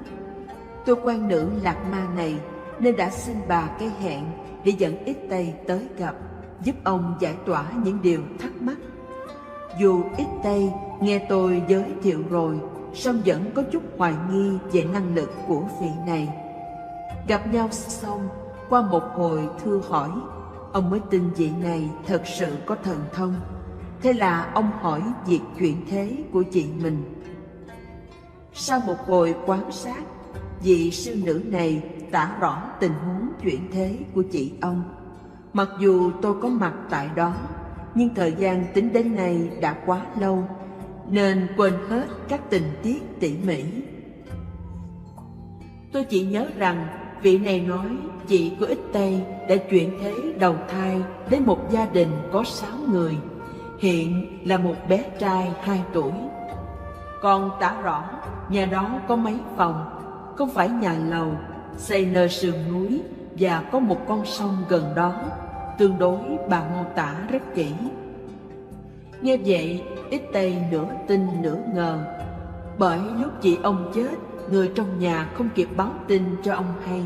Speaker 2: tôi quen nữ lạc ma này nên đã xin bà cái hẹn để dẫn Ích Tây tới gặp. giúp ông giải tỏa những điều thắc mắc. Dù ít Tây nghe tôi giới thiệu rồi, song vẫn có chút hoài nghi về năng lực của vị này. Gặp nhau xong, qua một hồi thưa hỏi, ông mới tin vị này thật sự có thần thông. Thế là ông hỏi việc chuyển thế của chị mình. Sau một hồi quan sát, vị sư nữ này tả rõ tình huống chuyển thế của chị ông. Mặc dù tôi có mặt tại đó, nhưng thời gian tính đến nay đã quá lâu, nên quên hết các tình tiết tỉ mỉ. Tôi chỉ nhớ rằng vị này nói chị của Ít Tây đã chuyển thế đầu thai đến một gia đình có 6 người, hiện là một bé trai 2 tuổi. Còn tả rõ nhà đó có mấy phòng, không phải nhà lầu, xây nơi sườn núi và có một con sông gần đó. Tương đối bà mô tả rất kỹ. Nghe vậy, Ít Tây nửa tin nửa ngờ, bởi lúc chị ông chết, người trong nhà không kịp báo tin cho ông hay.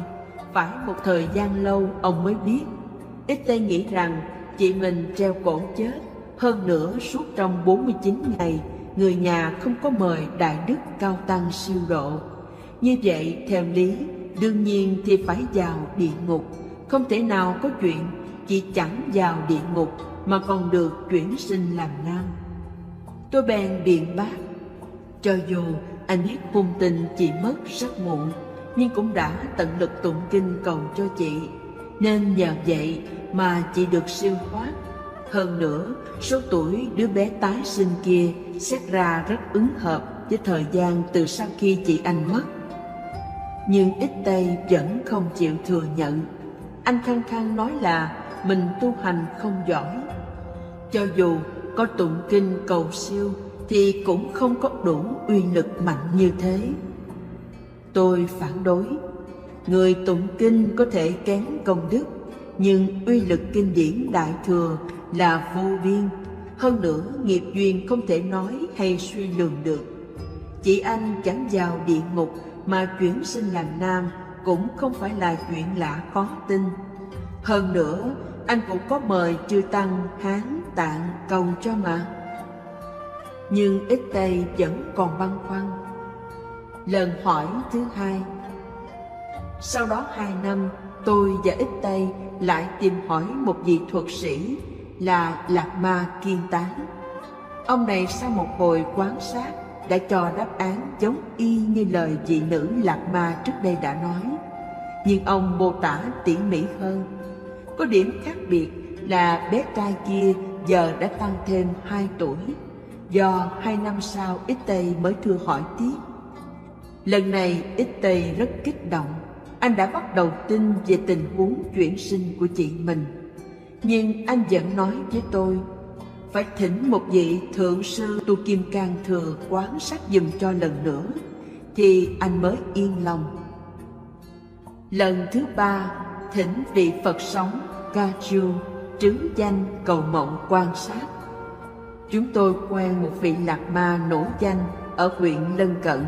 Speaker 2: Phải một thời gian lâu ông mới biết. Ít Tây nghĩ rằng chị mình treo cổ chết. Hơn nữa suốt trong 49 ngày, người nhà không có mời Đại Đức Cao Tăng siêu độ. Như vậy theo lý, đương nhiên thì phải vào địa ngục. Không thể nào có chuyện chị chẳng vào địa ngục mà còn được chuyển sinh làm nam. Tôi bèn biện bác, cho dù anh biết hung tin chị mất rất muộn, nhưng cũng đã tận lực tụng kinh cầu cho chị, nên nhờ vậy mà chị được siêu thoát. Hơn nữa, số tuổi đứa bé tái sinh kia xét ra rất ứng hợp với thời gian từ sau khi chị anh mất. Nhưng Ít Tây vẫn không chịu thừa nhận. Anh khăng khăng nói là mình tu hành không giỏi. Cho dù có tụng kinh cầu siêu thì cũng không có đủ uy lực mạnh như thế. Tôi phản đối. Người tụng kinh có thể kén công đức, nhưng uy lực kinh điển Đại Thừa là vô biên. Hơn nữa nghiệp duyên không thể nói hay suy lường được. Chị anh chẳng vào địa ngục mà chuyển sinh làm nam cũng không phải là chuyện lạ khó tin. Hơn nữa anh cũng có mời chư tăng Hán Tạng cầu cho mà. Nhưng Ít Tây vẫn còn băn khoăn. Lần hỏi thứ hai. Sau đó 2 năm, tôi và Ít Tây lại tìm hỏi một vị thuật sĩ là Lạc Ma Kiên Tán. Ông này sau một hồi quan sát đã cho đáp án giống y như lời vị nữ Lạc Ma trước đây đã nói, nhưng ông mô tả tỉ mỉ hơn. Có điểm khác biệt là bé trai kia giờ đã tăng thêm 2 tuổi, do 2 năm sau Ít Tây mới thưa hỏi tiếp. Lần này Ít Tây rất kích động. Anh đã bắt đầu tin về tình huống chuyển sinh của chị mình. Nhưng anh vẫn nói với tôi, phải thỉnh một vị thượng sư tu Kim Cang Thừa quán sát giùm cho lần nữa, thì anh mới yên lòng. Lần thứ 3, thỉnh vị Phật sống Ca Chu trứ danh cầu mộng quan sát. Chúng tôi quen một vị Lạc Ma nổi danh ở huyện lân cận.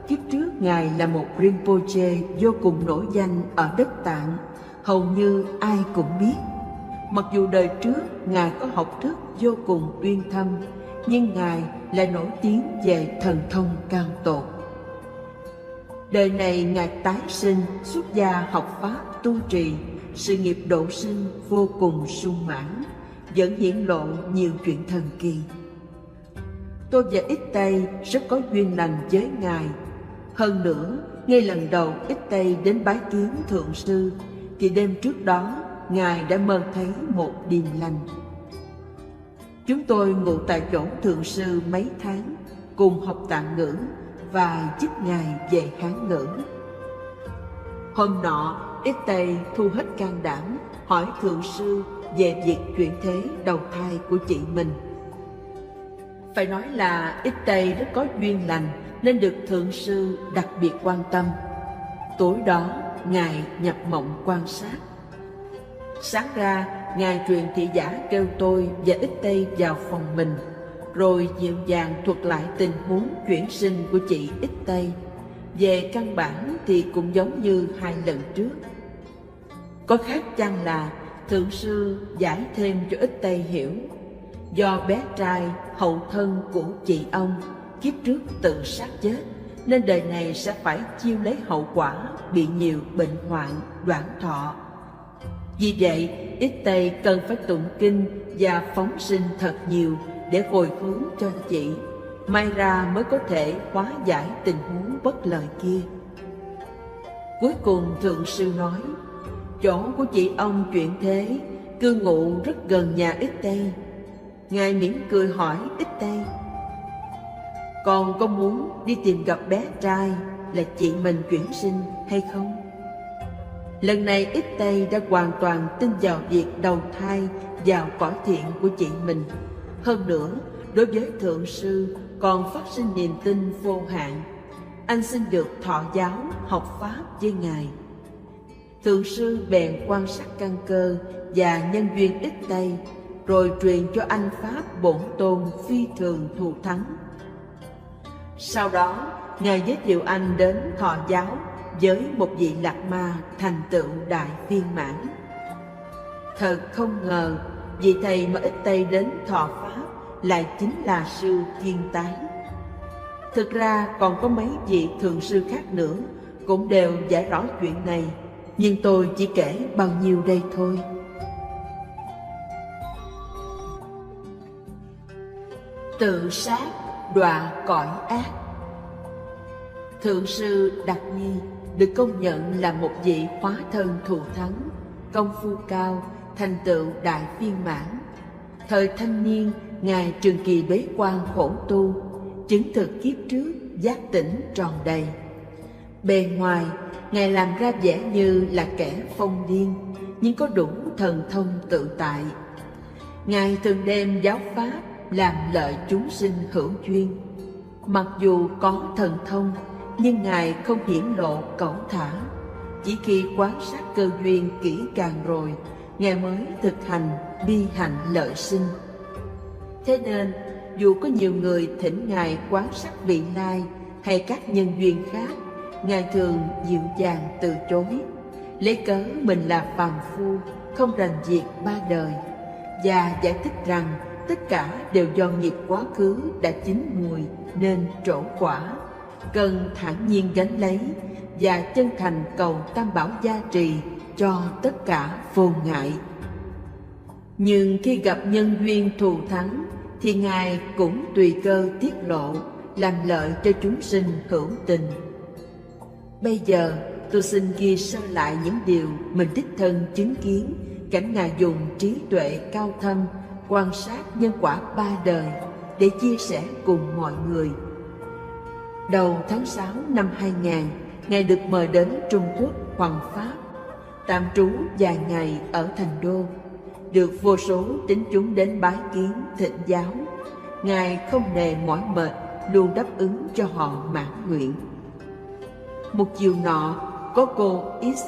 Speaker 2: Kiếp trước Ngài là một Rinpoche vô cùng nổi danh ở đất Tạng, hầu như ai cũng biết. Mặc dù đời trước Ngài có học thức vô cùng uyên thâm, nhưng Ngài lại nổi tiếng về thần thông cao tột. Đời này Ngài tái sinh, xuất gia học Pháp tu trì, sự nghiệp độ sinh vô cùng sung mãn, vẫn hiển lộ nhiều chuyện thần kỳ. Tôi và Ít Tây rất có duyên lành với Ngài. Hơn nữa, ngay lần đầu Ít Tây đến bái kiến Thượng Sư, thì đêm trước đó Ngài đã mơ thấy một điềm lành. Chúng tôi ngủ tại chỗ Thượng Sư mấy tháng, cùng học Tạng ngữ và giúp Ngài về Hán ngữ. Hôm nọ, Ít Tây thu hết can đảm hỏi Thượng Sư về việc chuyển thế đầu thai của chị mình. Phải nói là Ít Tây rất có duyên lành nên được Thượng Sư đặc biệt quan tâm. Tối đó, Ngài nhập mộng quan sát. Sáng ra, Ngài truyền thị giả kêu tôi và Ít Tây vào phòng mình, rồi dịu dàng thuật lại tình huống chuyển sinh của chị Ít Tây. Về căn bản thì cũng giống như 2 lần trước. Có khác chăng là Thượng sư giải thêm cho Ích Tây hiểu. Do bé trai hậu thân của chị ông kiếp trước tự sát chết, nên đời này sẽ phải chiêu lấy hậu quả bị nhiều bệnh hoạn, đoạn thọ. Vì vậy, Ích Tây cần phải tụng kinh và phóng sinh thật nhiều để hồi hướng cho chị, may ra mới có thể hóa giải tình huống bất lợi kia. Cuối cùng Thượng sư nói, chỗ của chị ông chuyển thế, cư ngụ rất gần nhà Ích Tây. Ngài mỉm cười hỏi Ích Tây, con có muốn đi tìm gặp bé trai là chị mình chuyển sinh hay không? Lần này Ích Tây đã hoàn toàn tin vào việc đầu thai vào cõi thiện của chị mình. Hơn nữa, đối với Thượng sư còn phát sinh niềm tin vô hạn. Anh xin được thọ giáo học pháp với Ngài. Thượng sư bèn quan sát căn cơ và nhân duyên Ích Tây, rồi truyền cho anh pháp bổn tôn phi thường thù thắng. Sau đó, Ngài giới thiệu anh đến thọ giáo với một vị lạc ma thành tựu đại viên mãn. Thật không ngờ, vị thầy mà Ích Tây đến thọ pháp lại chính là sư Thiên Tán. Thực ra còn có mấy vị thượng sư khác nữa cũng đều giải rõ chuyện này, nhưng tôi chỉ kể bao nhiêu đây thôi. Tự sát đọa cõi ác. Thượng sư Đạt Nhi được công nhận là một vị hóa thân thù thắng, công phu cao, thành tựu đại viên mãn. Thời thanh niên, Ngài trường kỳ bế quan khổ tu, chứng thực kiếp trước giác tỉnh tròn đầy. Bề ngoài, Ngài làm ra vẻ như là kẻ phong điên, nhưng có đủ thần thông tự tại. Ngài thường đem giáo pháp làm lợi chúng sinh hữu duyên. Mặc dù có thần thông, nhưng Ngài không hiển lộ cẩu thả. Chỉ khi quan sát cơ duyên kỹ càng rồi, Ngài mới thực hành bi hạnh lợi sinh. Thế nên, dù có nhiều người thỉnh Ngài quan sát vị lai hay các nhân duyên khác, Ngài thường dịu dàng từ chối, lấy cớ mình là phàm phu, không rành việc ba đời, và giải thích rằng tất cả đều do nghiệp quá khứ đã chín mùi nên trổ quả, cần thản nhiên gánh lấy và chân thành cầu Tam Bảo gia trì cho tất cả vô ngại. Nhưng khi gặp nhân duyên thù thắng thì Ngài cũng tùy cơ tiết lộ, làm lợi cho chúng sinh hữu tình. Bây giờ tôi xin ghi sơ lại những điều mình đích thân chứng kiến, cảnh Ngài dùng trí tuệ cao thâm quan sát nhân quả ba đời để chia sẻ cùng mọi người. Đầu tháng 6 năm 2000, Ngài được mời đến Trung Quốc hoằng pháp, tạm trú vài ngày ở Thành Đô. Được vô số tín chúng đến bái kiến thịnh giáo, Ngài không nề mỏi mệt, luôn đáp ứng cho họ mãn nguyện. Một chiều nọ, có cô X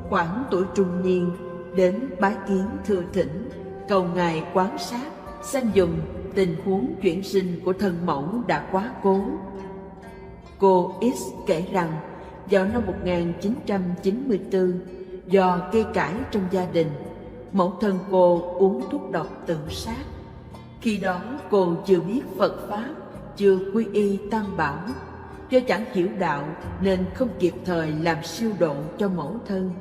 Speaker 2: khoảng tuổi trung niên đến bái kiến thưa thỉnh, cầu Ngài quan sát, sanh dùng tình huống chuyển sinh của thân mẫu đã quá cố. Cô X kể rằng, vào năm 1994, do cây cãi trong gia đình, mẫu thân cô uống thuốc độc tự sát. Khi đó cô chưa biết Phật Pháp, chưa quy y Tam Bảo. Do chẳng hiểu đạo nên không kịp thời làm siêu độ cho mẫu thân.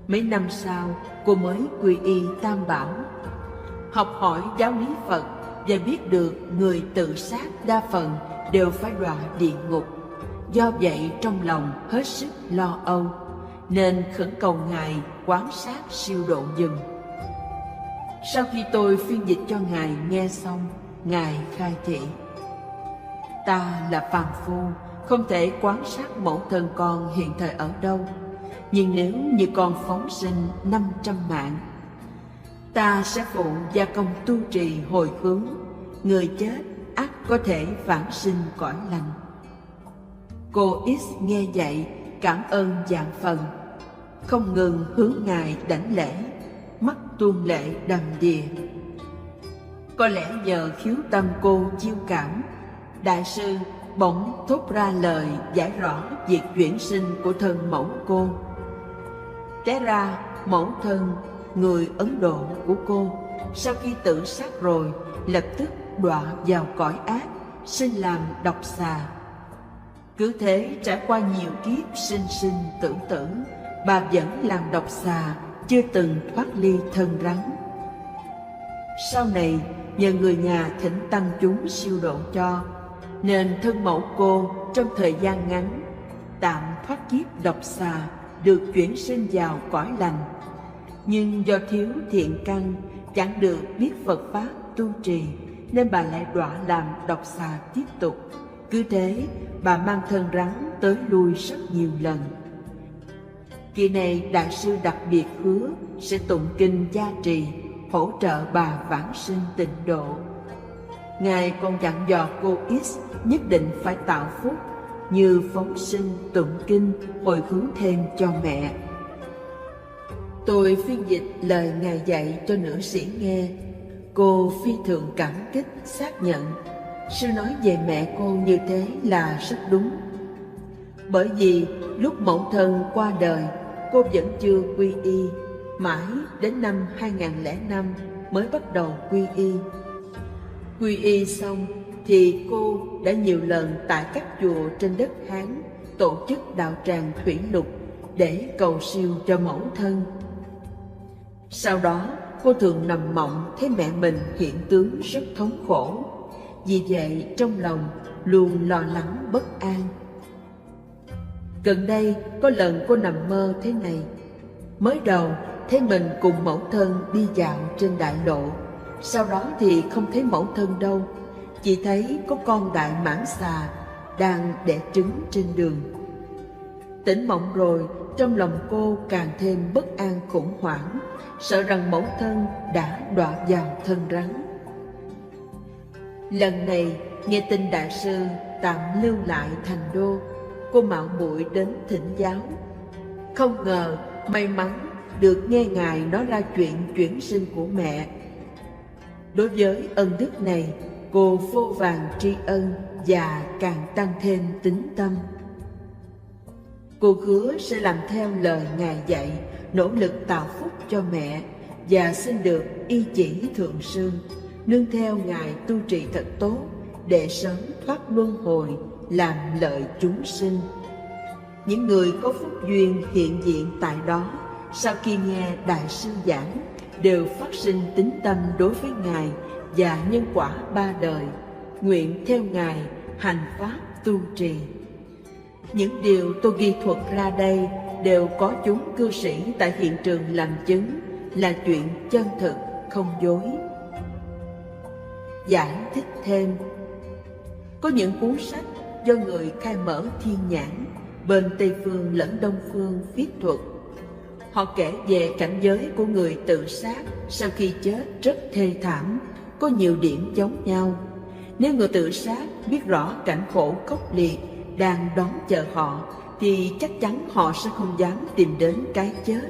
Speaker 2: Mấy năm sau, cô mới quy y Tam Bảo. Học hỏi giáo lý Phật và biết được người tự sát đa phần đều phải đọa địa ngục. Do vậy trong lòng hết sức lo âu, nên khẩn cầu Ngài quán sát siêu độ giùm. Sau khi tôi phiên dịch cho Ngài nghe xong, Ngài khai thị: ta là phàm phu, không thể quán sát mẫu thân con hiện thời ở đâu. Nhưng nếu như con phóng sinh 500 mạng, ta sẽ phụ gia công tu trì hồi hướng, người chết ắt có thể vãng sinh cõi lành. Cô X nghe vậy cảm ơn vạn phần, không ngừng hướng Ngài đảnh lễ, mắt tuôn lệ đầm đìa. Có lẽ nhờ khiếu tâm cô chiêu cảm, đại sư bỗng thốt ra lời giải rõ việc chuyển sinh của thân mẫu cô. Té ra mẫu thân người Ấn Độ của cô, sau khi tự sát rồi lập tức đọa vào cõi ác, sinh làm độc xà. Cứ thế trải qua nhiều kiếp sinh sinh tử tử, bà vẫn làm độc xà, chưa từng thoát ly thân rắn. Sau này nhờ người nhà thỉnh tăng chúng siêu độ cho, nên thân mẫu cô trong thời gian ngắn tạm thoát kiếp độc xà, được chuyển sinh vào cõi lành. Nhưng do thiếu thiện căn, chẳng được biết Phật pháp tu trì, nên bà lại đọa làm độc xà tiếp tục. Cứ thế bà mang thân rắn tới lui rất nhiều lần. Kỳ này Đại sư đặc biệt hứa sẽ tụng kinh gia trì, hỗ trợ bà vãng sinh tịnh độ. Ngài còn dặn dò cô X nhất định phải tạo phúc, như phóng sinh, tụng kinh, hồi hướng thêm cho mẹ. Tôi phiên dịch lời Ngài dạy cho nữ sĩ nghe. Cô phi thường cảm kích, xác nhận sư nói về mẹ cô như thế là rất đúng. Bởi vì lúc mẫu thân qua đời, cô vẫn chưa quy y, mãi đến năm 2005 mới bắt đầu quy y. Quy y xong thì cô đã nhiều lần tại các chùa trên đất Hán tổ chức đạo tràng thủy lục để cầu siêu cho mẫu thân. Sau đó cô thường nằm mộng thấy mẹ mình hiện tướng rất thống khổ, vì vậy trong lòng luôn lo lắng bất an. Gần đây có lần cô nằm mơ thế này. Mới đầu thấy mình cùng mẫu thân đi dạo trên đại lộ, sau đó thì không thấy mẫu thân đâu, chỉ thấy có con đại mãng xà đang đẻ trứng trên đường. Tỉnh mộng rồi, trong lòng cô càng thêm bất an khủng hoảng, sợ rằng mẫu thân đã đọa vào thân rắn. Lần này nghe tin đại sư tạm lưu lại thành đô, cô mạo muội đến thỉnh giáo. Không ngờ may mắn được nghe Ngài nói ra chuyện chuyển sinh của mẹ. Đối với ân đức này, cô vô vàn tri ân và càng tăng thêm tín tâm. Cô hứa sẽ làm theo lời Ngài dạy, nỗ lực tạo phúc cho mẹ và xin được y chỉ thượng sư, nương theo Ngài tu trì thật tốt để sớm thoát luân hồi, làm lợi chúng sinh. Những người có phúc duyên hiện diện tại đó, sau khi nghe đại sư giảng, đều phát sinh tín tâm đối với Ngài và nhân quả ba đời, nguyện theo Ngài hành pháp tu trì. Những điều tôi ghi thuật ra đây đều có chúng cư sĩ tại hiện trường làm chứng, là chuyện chân thực, không dối. Giải thích thêm, có những cuốn sách do người khai mở thiên nhãn bên Tây Phương lẫn Đông Phương viết thuật. Họ kể về cảnh giới của người tự sát sau khi chết rất thê thảm, có nhiều điểm giống nhau. Nếu người tự sát biết rõ cảnh khổ khốc liệt đang đón chờ họ, thì chắc chắn họ sẽ không dám tìm đến cái chết.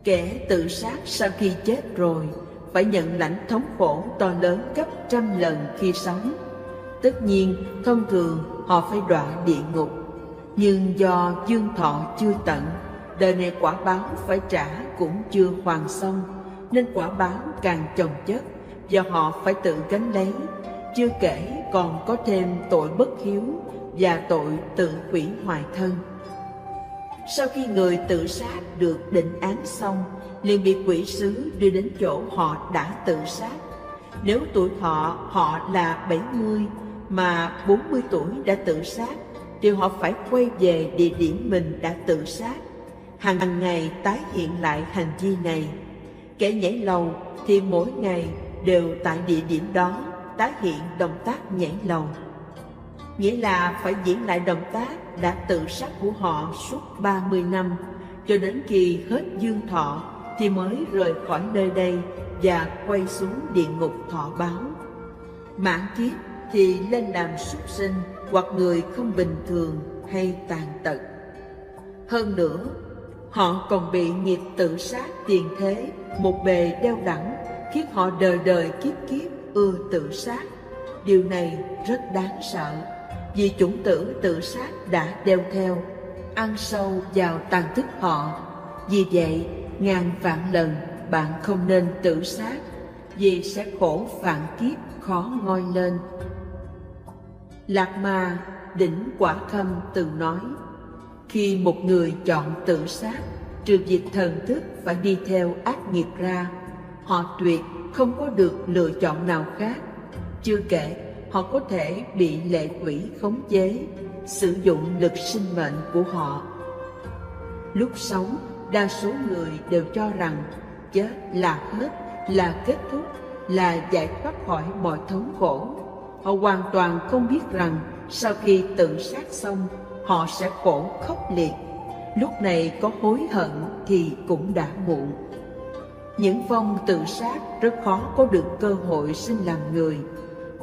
Speaker 2: Kẻ tự sát sau khi chết rồi phải nhận lãnh thống khổ to lớn gấp trăm lần khi sống. Tất nhiên, thông thường họ phải đọa địa ngục, nhưng do dương thọ chưa tận, đời này quả báo phải trả cũng chưa hoàn xong, nên quả báo càng chồng chất và họ phải tự gánh lấy. Chưa kể còn có thêm tội bất hiếu và tội tự hủy hoại thân. Sau khi người tự sát được định án xong, liền bị quỷ sứ đưa đến chỗ họ đã tự sát. Nếu tuổi thọ họ là 70 mà 40 tuổi đã tự sát, thì họ phải quay về địa điểm mình đã tự sát, hàng ngày tái hiện lại hành vi này. Kẻ nhảy lầu thì mỗi ngày đều tại địa điểm đó tái hiện động tác nhảy lầu, nghĩa là phải diễn lại động tác đã tự sát của họ suốt 30 năm, cho đến khi hết dương thọ thì mới rời khỏi nơi đây và quay xuống địa ngục thọ báo. Mãn kiếp thì lên làm súc sinh hoặc người không bình thường hay tàn tật. Hơn nữa, họ còn bị nghiệp tự sát tiền thế một bề đeo đẳng, khiến họ đời đời kiếp kiếp ưa tự sát. Điều này rất đáng sợ, vì chủng tử tự sát đã đeo theo, ăn sâu vào tàn thức họ. Vì vậy, ngàn vạn lần bạn không nên tự sát, vì sẽ khổ vạn kiếp khó ngoi lên. Lạc Ma Đỉnh Quả Khâm từng nói, khi một người chọn tự sát, trừ việc thần thức phải đi theo ác nghiệp ra, họ tuyệt không có được lựa chọn nào khác. Chưa kể, họ có thể bị lệ quỷ khống chế, sử dụng lực sinh mệnh của họ. Lúc sống, đa số người đều cho rằng chết là hết, là kết thúc, là giải thoát khỏi mọi thống khổ. Họ hoàn toàn không biết rằng sau khi tự sát xong, họ sẽ khổ khốc liệt. Lúc này có hối hận thì cũng đã muộn. Những vong tự sát rất khó có được cơ hội sinh làm người,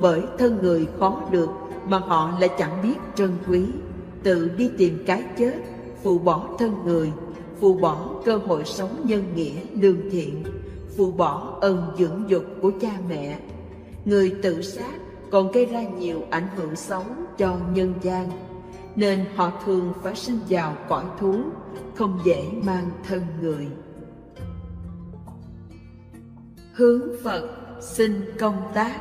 Speaker 2: bởi thân người khó được mà họ lại chẳng biết trân quý, tự đi tìm cái chết, phụ bỏ thân người, phụ bỏ cơ hội sống nhân nghĩa lương thiện, phụ bỏ ân dưỡng dục của cha mẹ. Người tự sát còn gây ra nhiều ảnh hưởng xấu cho nhân gian, nên họ thường phải sinh vào cõi thú, không dễ mang thân người. Hướng Phật xin công tác.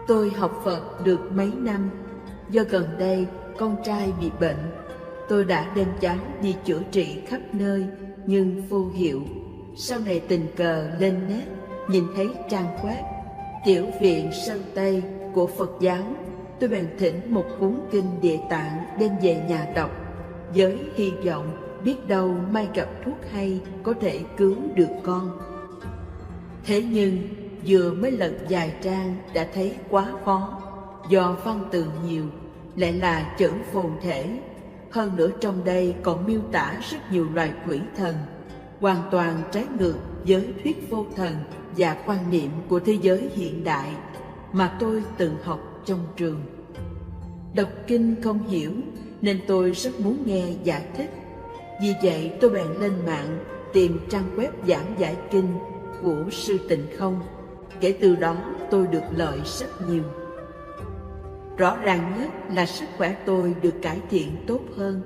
Speaker 2: Tôi học Phật được mấy năm. Do gần đây con trai bị bệnh, tôi đã đem cháu đi chữa trị khắp nơi nhưng vô hiệu. Sau này tình cờ lên net nhìn thấy trang web Tiểu viện Sơn Tây của Phật giáo, tôi bèn thỉnh một cuốn kinh Địa Tạng đem về nhà đọc, với hy vọng biết đâu may gặp thuốc hay có thể cứu được con. Thế nhưng vừa mới lật vài trang đã thấy quá khó, do văn từ nhiều, lại là chữ phồn thể. Hơn nữa trong đây còn miêu tả rất nhiều loài quỷ thần, hoàn toàn trái ngược với thuyết vô thần và quan niệm của thế giới hiện đại mà tôi từng học trong trường. Đọc kinh không hiểu nên tôi rất muốn nghe giải thích. Vì vậy tôi bèn lên mạng tìm trang web giảng giải kinh của Sư Tịnh Không. Kể từ đó tôi được lợi rất nhiều. Rõ ràng nhất là sức khỏe tôi được cải thiện tốt hơn.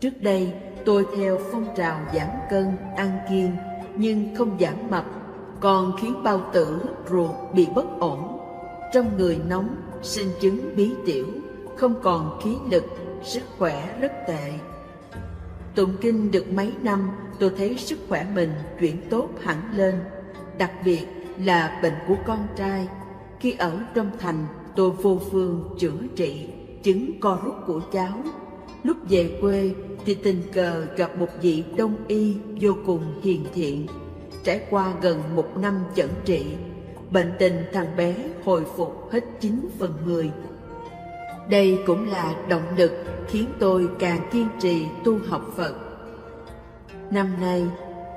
Speaker 2: Trước đây tôi theo phong trào giảm cân, ăn kiêng nhưng không giảm mập, còn khiến bao tử, ruột bị bất ổn. Trong người nóng, sinh chứng bí tiểu, không còn khí lực, sức khỏe rất tệ. Tụng kinh được mấy năm, tôi thấy sức khỏe mình chuyển tốt hẳn lên. Đặc biệt là bệnh của con trai. Khi ở trong thành, tôi vô phương chữa trị chứng co rút của cháu. Lúc về quê thì tình cờ gặp một vị đông y vô cùng hiền thiện. Trải qua gần 1 năm chẩn trị, bệnh tình thằng bé hồi phục hết 9/10. Đây cũng là động lực khiến tôi càng kiên trì tu học Phật. Năm nay,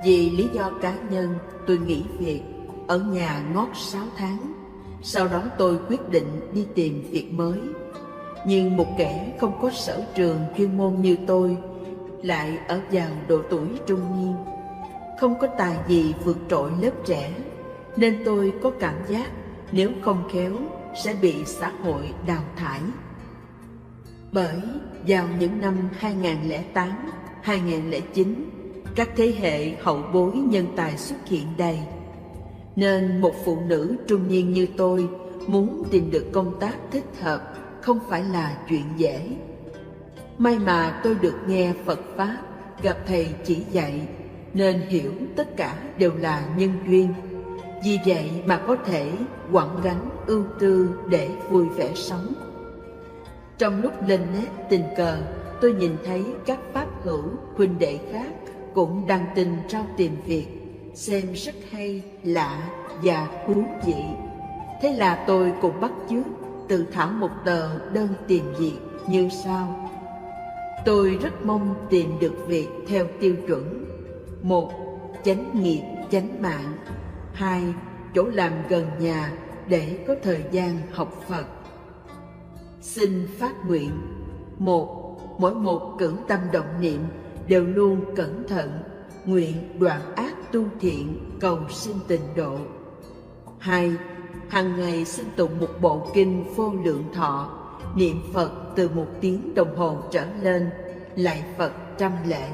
Speaker 2: vì lý do cá nhân, tôi nghỉ việc, ở nhà ngót 6 tháng. Sau đó tôi quyết định đi tìm việc mới. Nhưng một kẻ không có sở trường chuyên môn như tôi, lại ở vào độ tuổi trung niên, không có tài gì vượt trội lớp trẻ, nên tôi có cảm giác nếu không khéo sẽ bị xã hội đào thải. Bởi vào những năm 2008, 2009, các thế hệ hậu bối nhân tài xuất hiện đầy, nên một phụ nữ trung niên như tôi muốn tìm được công tác thích hợp không phải là chuyện dễ. May mà tôi được nghe Phật Pháp, gặp thầy chỉ dạy, nên hiểu tất cả đều là nhân duyên. Vì vậy mà có thể quẳng gánh ưu tư để vui vẻ sống. Trong lúc lên net tình cờ, tôi nhìn thấy các pháp hữu huynh đệ khác cũng đăng tin trao tìm việc, xem rất hay, lạ và thú vị. Thế là tôi cũng bắt chước tự thảo một tờ đơn tìm việc như sau. Tôi rất mong tìm được việc theo tiêu chuẩn: 1. Chánh nghiệp, chánh mạng. 2. Chỗ làm gần nhà để có thời gian học Phật. Xin phát nguyện: 1. Mỗi một cử tâm động niệm đều luôn cẩn thận, nguyện đoạn ác tu thiện, cầu sinh tịnh độ. 2. Hàng ngày xin tụng một bộ kinh Vô Lượng Thọ, niệm Phật từ 1 tiếng đồng hồ trở lên, lạy Phật 100 lễ.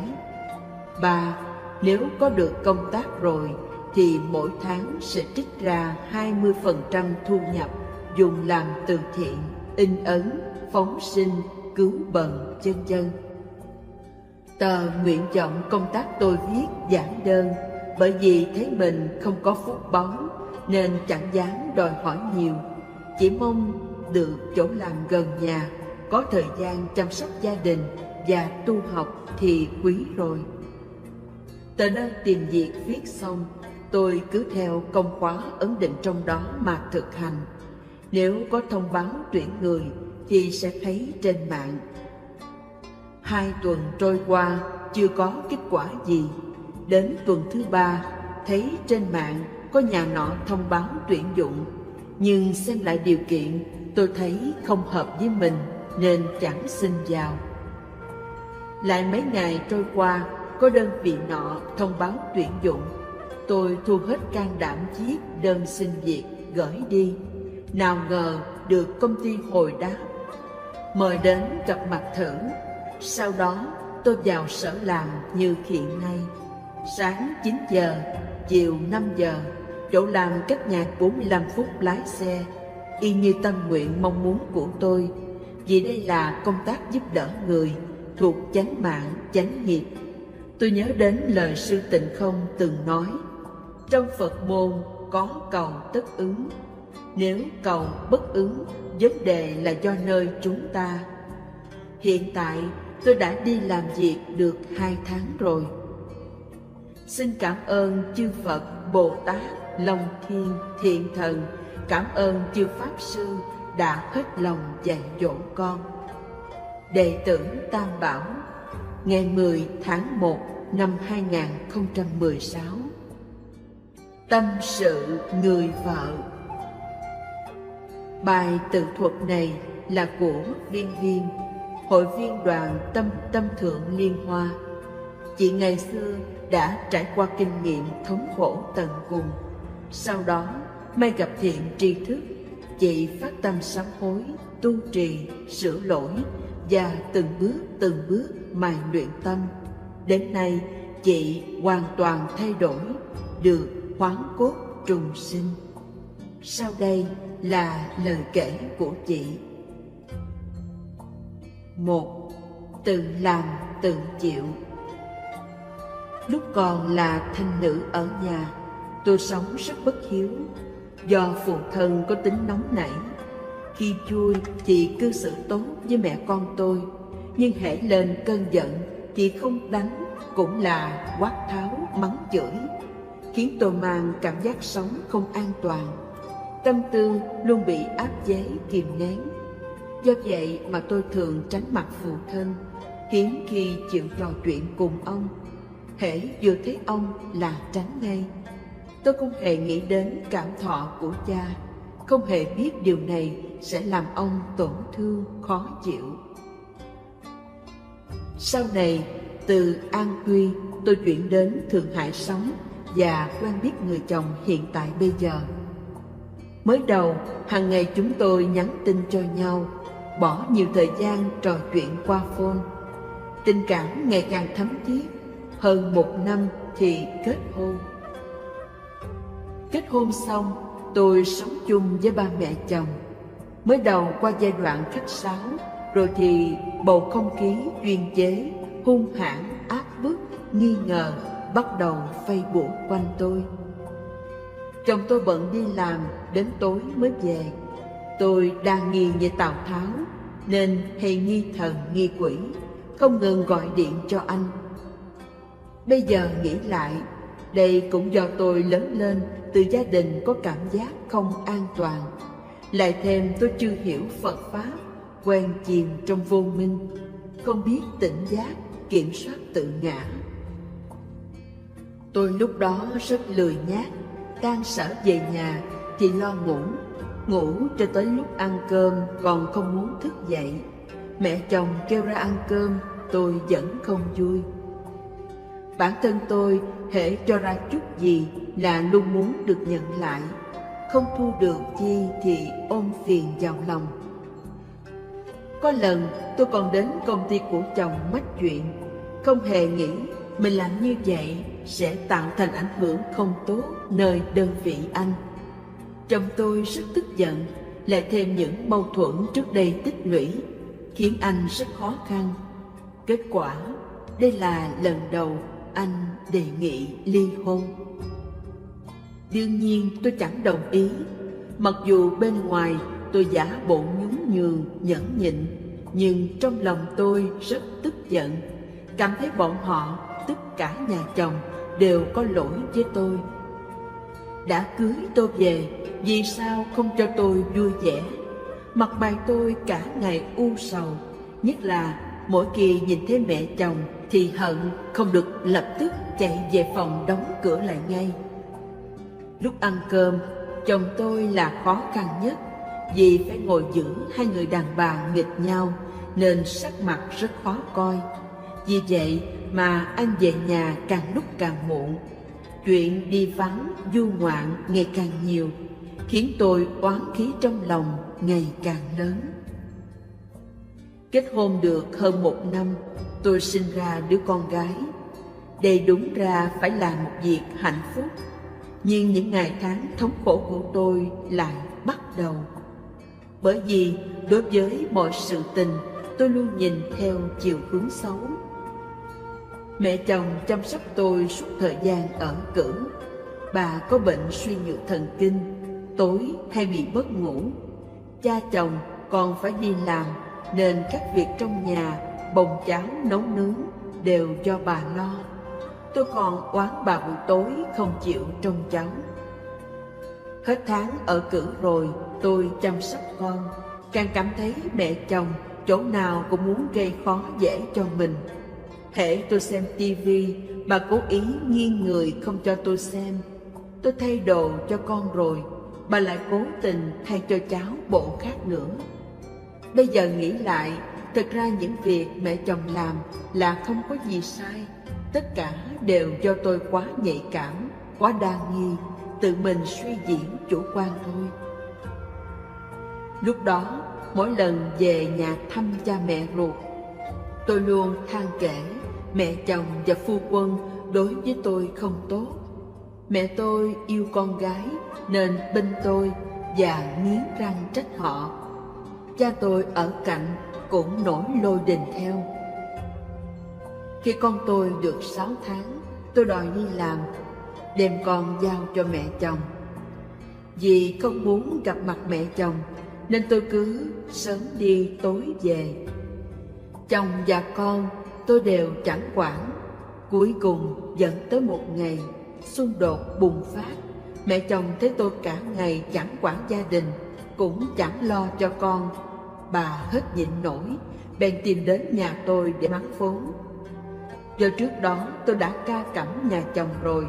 Speaker 2: 3. Nếu có được công tác rồi thì mỗi tháng sẽ trích ra 20% thu nhập dùng làm từ thiện, in ấn, phóng sinh, cứu bần, vân vân. Tờ nguyện vọng công tác tôi viết giản đơn, bởi vì thấy mình không có phúc báu nên chẳng dám đòi hỏi nhiều, chỉ mong được chỗ làm gần nhà, có thời gian chăm sóc gia đình và tu học thì quý rồi. Tờ đơn tìm việc viết xong, tôi cứ theo công khóa ấn định trong đó mà thực hành. Nếu có thông báo tuyển người thì sẽ thấy trên mạng. 2 tuần trôi qua chưa có kết quả gì. Đến tuần thứ 3 thấy trên mạng có nhà nọ thông báo tuyển dụng, nhưng xem lại điều kiện tôi thấy không hợp với mình nên chẳng xin vào. Lại mấy ngày trôi qua có đơn vị nọ thông báo tuyển dụng, tôi thu hết can đảm viết đơn xin việc gửi đi. Nào ngờ được công ty hồi đáp, mời đến gặp mặt thử. Sau đó tôi vào sở làm như hiện nay. Sáng 9 giờ, chiều 5 giờ, chỗ làm cách nhà 45 phút lái xe, y như tâm nguyện mong muốn của tôi, vì đây là công tác giúp đỡ người thuộc chánh mạng, chánh nghiệp. Tôi nhớ đến lời sư Tịnh Không từng nói, trong Phật môn có cầu tất ứng. Nếu cầu bất ứng, vấn đề là do nơi chúng ta. Hiện tại tôi đã đi làm việc được 2 tháng rồi. Xin cảm ơn chư Phật, Bồ Tát, Long Thiên, Thiện Thần, cảm ơn chư Pháp Sư đã hết lòng dạy dỗ con. Đệ tử Tam Bảo, ngày 10 tháng 1 năm 2016. Tâm sự người vợ. Bài tự thuật này là của Viên Viên, hội viên đoàn Tâm Thượng Liên Hoa. Chị ngày xưa đã trải qua kinh nghiệm thống khổ tận cùng. Sau đó may gặp thiện tri thức, chị phát tâm sám hối, tu trì, sửa lỗi và từng bước mài luyện tâm. Đến nay chị hoàn toàn thay đổi, được hoán cốt trùng sinh. Sau đây là lời kể của chị. 1. Tự làm tự chịu. Lúc còn là thanh nữ ở nhà, tôi sống rất bất hiếu. Do phụ thân có tính nóng nảy, khi vui thì cư xử tốt với mẹ con tôi, nhưng hễ lên cơn giận thì không đánh cũng là quát tháo mắng chửi, khiến tôi mang cảm giác sống không an toàn. Tâm tư luôn bị áp chế kìm nén. Do vậy mà tôi thường tránh mặt phụ thân, hiếm khi chịu trò chuyện cùng ông. Hễ vừa thấy ông là tránh ngay. Tôi không hề nghĩ đến cảm thọ của cha, không hề biết điều này sẽ làm ông tổn thương, khó chịu. Sau này, từ An Huy, tôi chuyển đến Thượng Hải sống và quen biết người chồng hiện tại bây giờ. Mới đầu, hàng ngày chúng tôi nhắn tin cho nhau, bỏ nhiều thời gian trò chuyện qua phone. Tình cảm ngày càng thấm thiết, hơn 1 năm thì kết hôn. Kết hôn xong, tôi sống chung với ba mẹ chồng. Mới đầu qua giai đoạn khách sáo, rồi thì bầu không khí chuyên chế, hung hãn, áp bức, nghi ngờ bắt đầu vây bủa quanh tôi. Chồng tôi bận đi làm, đến tối mới về. Tôi đa nghi về Tào Tháo, nên hay nghi thần nghi quỷ, không ngừng gọi điện cho anh. Bây giờ nghĩ lại, đây cũng do tôi lớn lên từ gia đình có cảm giác không an toàn. Lại thêm tôi chưa hiểu Phật Pháp, quen chìm trong vô minh, không biết tỉnh giác, kiểm soát tự ngã. Tôi lúc đó rất lười nhác, tan sở về nhà thì lo ngủ cho tới lúc ăn cơm còn không muốn thức dậy. Mẹ chồng kêu ra ăn cơm, tôi vẫn không vui. Bản thân tôi hễ cho ra chút gì là luôn muốn được nhận lại, không thu được chi thì ôm phiền vào lòng. Có lần tôi còn đến công ty của chồng mách chuyện, không hề nghĩ mình làm như vậy sẽ tạo thành ảnh hưởng không tốt nơi đơn vị anh. Chồng tôi rất tức giận, lại thêm những mâu thuẫn trước đây tích lũy, khiến anh rất khó khăn. Kết quả, đây là lần đầu anh đề nghị ly hôn. Đương nhiên tôi chẳng đồng ý, mặc dù bên ngoài tôi giả bộ nhún nhường, nhẫn nhịn, nhưng trong lòng tôi rất tức giận, cảm thấy bọn họ, tất cả nhà chồng, đều có lỗi với tôi. Đã cưới tôi về, vì sao không cho tôi vui vẻ? Mặt mày tôi cả ngày u sầu, nhất là mỗi khi nhìn thấy mẹ chồng thì hận không được lập tức chạy về phòng đóng cửa lại ngay. Lúc ăn cơm, chồng tôi là khó khăn nhất, vì phải ngồi giữa hai người đàn bà nghịch nhau nên sắc mặt rất khó coi. Vì vậy mà anh về nhà càng lúc càng muộn, chuyện đi vắng du ngoạn ngày càng nhiều, khiến tôi oán khí trong lòng ngày càng lớn. Kết hôn được hơn 1 năm, tôi sinh ra đứa con gái. Đây đúng ra phải là một việc hạnh phúc, nhưng những ngày tháng thống khổ của tôi lại bắt đầu. Bởi vì đối với mọi sự tình, tôi luôn nhìn theo chiều hướng xấu. Mẹ chồng chăm sóc tôi suốt thời gian ở cữ. Bà có bệnh suy nhược thần kinh, tối hay bị mất ngủ. Cha chồng còn phải đi làm, nên các việc trong nhà, bồng cháo, nấu nướng đều do bà lo. Tôi còn oán bà buổi tối không chịu trông cháu. Hết tháng ở cữ rồi, tôi chăm sóc con, càng cảm thấy mẹ chồng chỗ nào cũng muốn gây khó dễ cho mình. Hễ tôi xem tivi, bà cố ý nghiêng người không cho tôi xem. Tôi thay đồ cho con rồi, bà lại cố tình thay cho cháu bộ khác nữa. Bây giờ nghĩ lại, thật ra những việc mẹ chồng làm là không có gì sai. Tất cả đều do tôi quá nhạy cảm, quá đa nghi, tự mình suy diễn chủ quan thôi. Lúc đó, mỗi lần về nhà thăm cha mẹ ruột, tôi luôn than kể mẹ chồng và phu quân đối với tôi không tốt. Mẹ tôi yêu con gái nên bênh tôi và nghiến răng trách họ. Cha tôi ở cạnh cũng nổi lôi đình theo. Khi con tôi được 6 tháng, tôi đòi đi làm, đem con giao cho mẹ chồng. Vì không muốn gặp mặt mẹ chồng nên tôi cứ sớm đi tối về. Chồng và con tôi đều chẳng quản. Cuối cùng dẫn tới một ngày xung đột bùng phát. Mẹ chồng thấy tôi cả ngày chẳng quản gia đình, cũng chẳng lo cho con. Bà hết nhịn nổi, bèn tìm đến nhà tôi để mắng vốn. Do trước đó tôi đã ca cẩm nhà chồng rồi,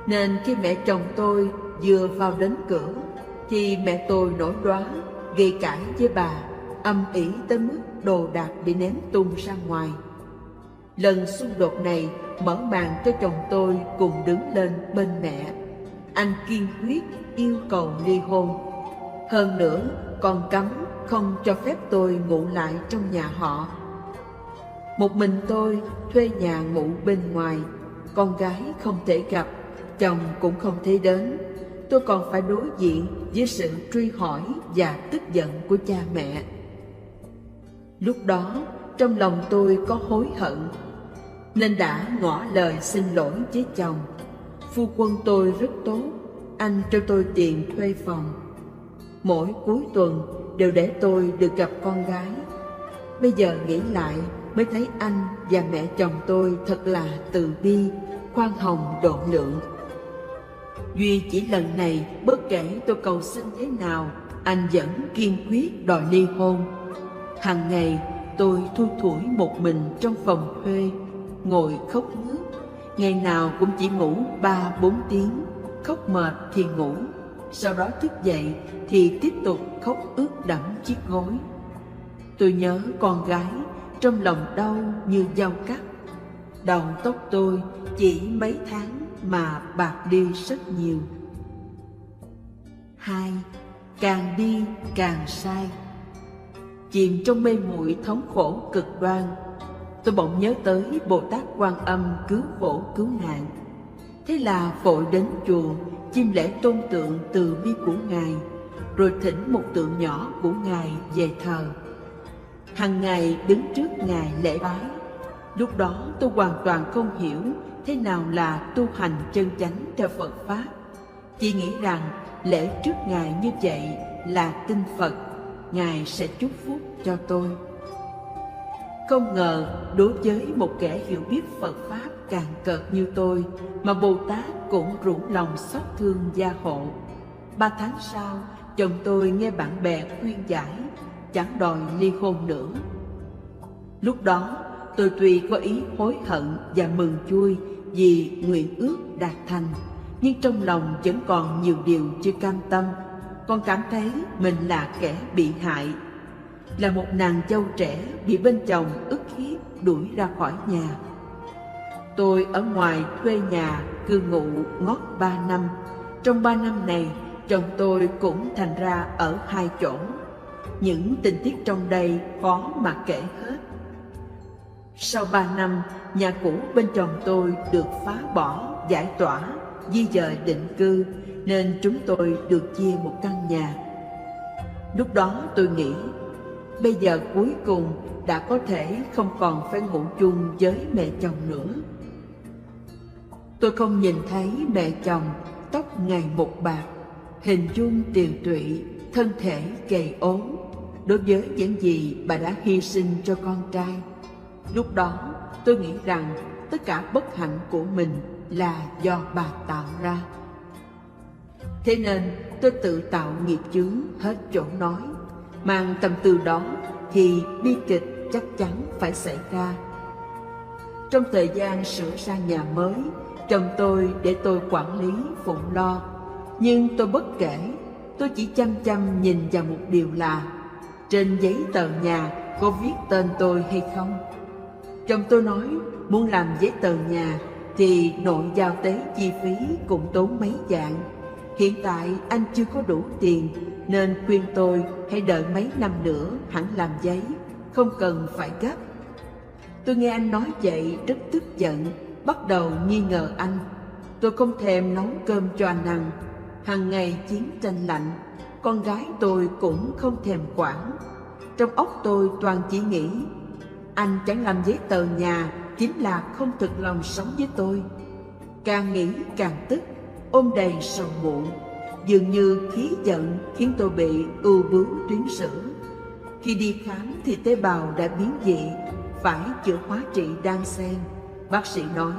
Speaker 2: nên khi mẹ chồng tôi vừa vào đến cửa thì mẹ tôi nổi đoá, gây cãi với bà, âm ỉ tới mức đồ đạc bị ném tung ra ngoài. Lần xung đột này mở màn cho chồng tôi cùng đứng lên bên mẹ. Anh kiên quyết yêu cầu ly hôn. Hơn nữa còn cấm không cho phép tôi ngủ lại trong nhà họ. Một mình tôi thuê nhà ngủ bên ngoài, con gái không thể gặp, chồng cũng không thể đến. Tôi còn phải đối diện với sự truy hỏi và tức giận của cha mẹ. Lúc đó trong lòng tôi có hối hận, nên đã ngỏ lời xin lỗi với chồng. Phu quân tôi rất tốt, anh cho tôi tiền thuê phòng. Mỗi cuối tuần đều để tôi được gặp con gái. Bây giờ nghĩ lại mới thấy anh và mẹ chồng tôi thật là từ bi, khoan hồng độ lượng. Duy chỉ lần này, bất kể tôi cầu xin thế nào, anh vẫn kiên quyết đòi ly hôn. Hàng ngày tôi thui thủi một mình trong phòng thuê, ngồi khóc mướt. Ngày nào cũng chỉ ngủ 3-4 tiếng, khóc mệt thì ngủ, sau đó thức dậy thì tiếp tục khóc ướt đẫm chiếc gối. Tôi nhớ con gái, trong lòng đau như dao cắt. Đầu tóc tôi chỉ mấy tháng mà bạc đi rất nhiều. 2. Càng đi càng sai. Chìm trong mê muội thống khổ cực đoan, tôi bỗng nhớ tới Bồ Tát Quan Âm cứu khổ cứu nạn. Thế là vội đến chùa chiêm lễ tôn tượng từ bi của Ngài, rồi thỉnh một tượng nhỏ của Ngài về thờ. Hằng ngày đứng trước Ngài lễ bái. Lúc đó tôi hoàn toàn không hiểu thế nào là tu hành chân chánh theo Phật Pháp. Chỉ nghĩ rằng lễ trước Ngài như vậy là tin Phật, Ngài sẽ chúc phúc cho tôi. Không ngờ đối với một kẻ hiểu biết Phật Pháp cạn cợt như tôi mà Bồ Tát cũng rủng lòng xót thương gia hộ. 3 tháng sau, chồng tôi nghe bạn bè khuyên giải, chẳng đòi ly hôn nữa. Lúc đó, tôi tuy có ý hối hận và mừng vui vì nguyện ước đạt thành, nhưng trong lòng vẫn còn nhiều điều chưa cam tâm. Con cảm thấy mình là kẻ bị hại, là một nàng dâu trẻ bị bên chồng ức hiếp đuổi ra khỏi nhà. Tôi ở ngoài thuê nhà cư ngụ ngót 3 năm. Trong 3 năm này, chồng tôi cũng thành ra ở 2 chỗ. Những tình tiết trong đây khó mà kể hết. Sau 3 năm, nhà cũ bên chồng tôi được phá bỏ, giải tỏa, di dời định cư, nên chúng tôi được chia một căn nhà. Lúc đó tôi nghĩ, bây giờ cuối cùng đã có thể không còn phải ngủ chung với mẹ chồng nữa. Tôi không nhìn thấy mẹ chồng, tóc ngày một bạc, hình dung tiều tụy, thân thể gầy ốm, đối với những gì bà đã hy sinh cho con trai. Lúc đó tôi nghĩ rằng tất cả bất hạnh của mình là do bà tạo ra. Thế nên tôi tự tạo nghiệp chướng hết chỗ nói. Mang tâm tư đó thì bi kịch chắc chắn phải xảy ra. Trong thời gian sửa sang nhà mới, chồng tôi để tôi quản lý phụng lo. Nhưng tôi bất kể, tôi chỉ chăm chăm nhìn vào một điều là trên giấy tờ nhà có viết tên tôi hay không. Chồng tôi nói muốn làm giấy tờ nhà thì nội giao tế chi phí cũng tốn mấy vạn. Hiện tại anh chưa có đủ tiền nên khuyên tôi hãy đợi mấy năm nữa hẳn làm giấy, không cần phải gấp. Tôi nghe anh nói vậy rất tức giận, bắt đầu nghi ngờ anh. Tôi không thèm nấu cơm cho anh ăn. Hằng ngày chiến tranh lạnh, con gái tôi cũng không thèm quản. Trong óc tôi toàn chỉ nghĩ anh chẳng làm giấy tờ nhà chính là không thực lòng sống với tôi. Càng nghĩ càng tức, ôm đầy sầu muộn. Dường như khí giận khiến tôi bị ưu bướu tuyến sữa. Khi đi khám thì tế bào đã biến dị, phải chữa hóa trị đan xen. Bác sĩ nói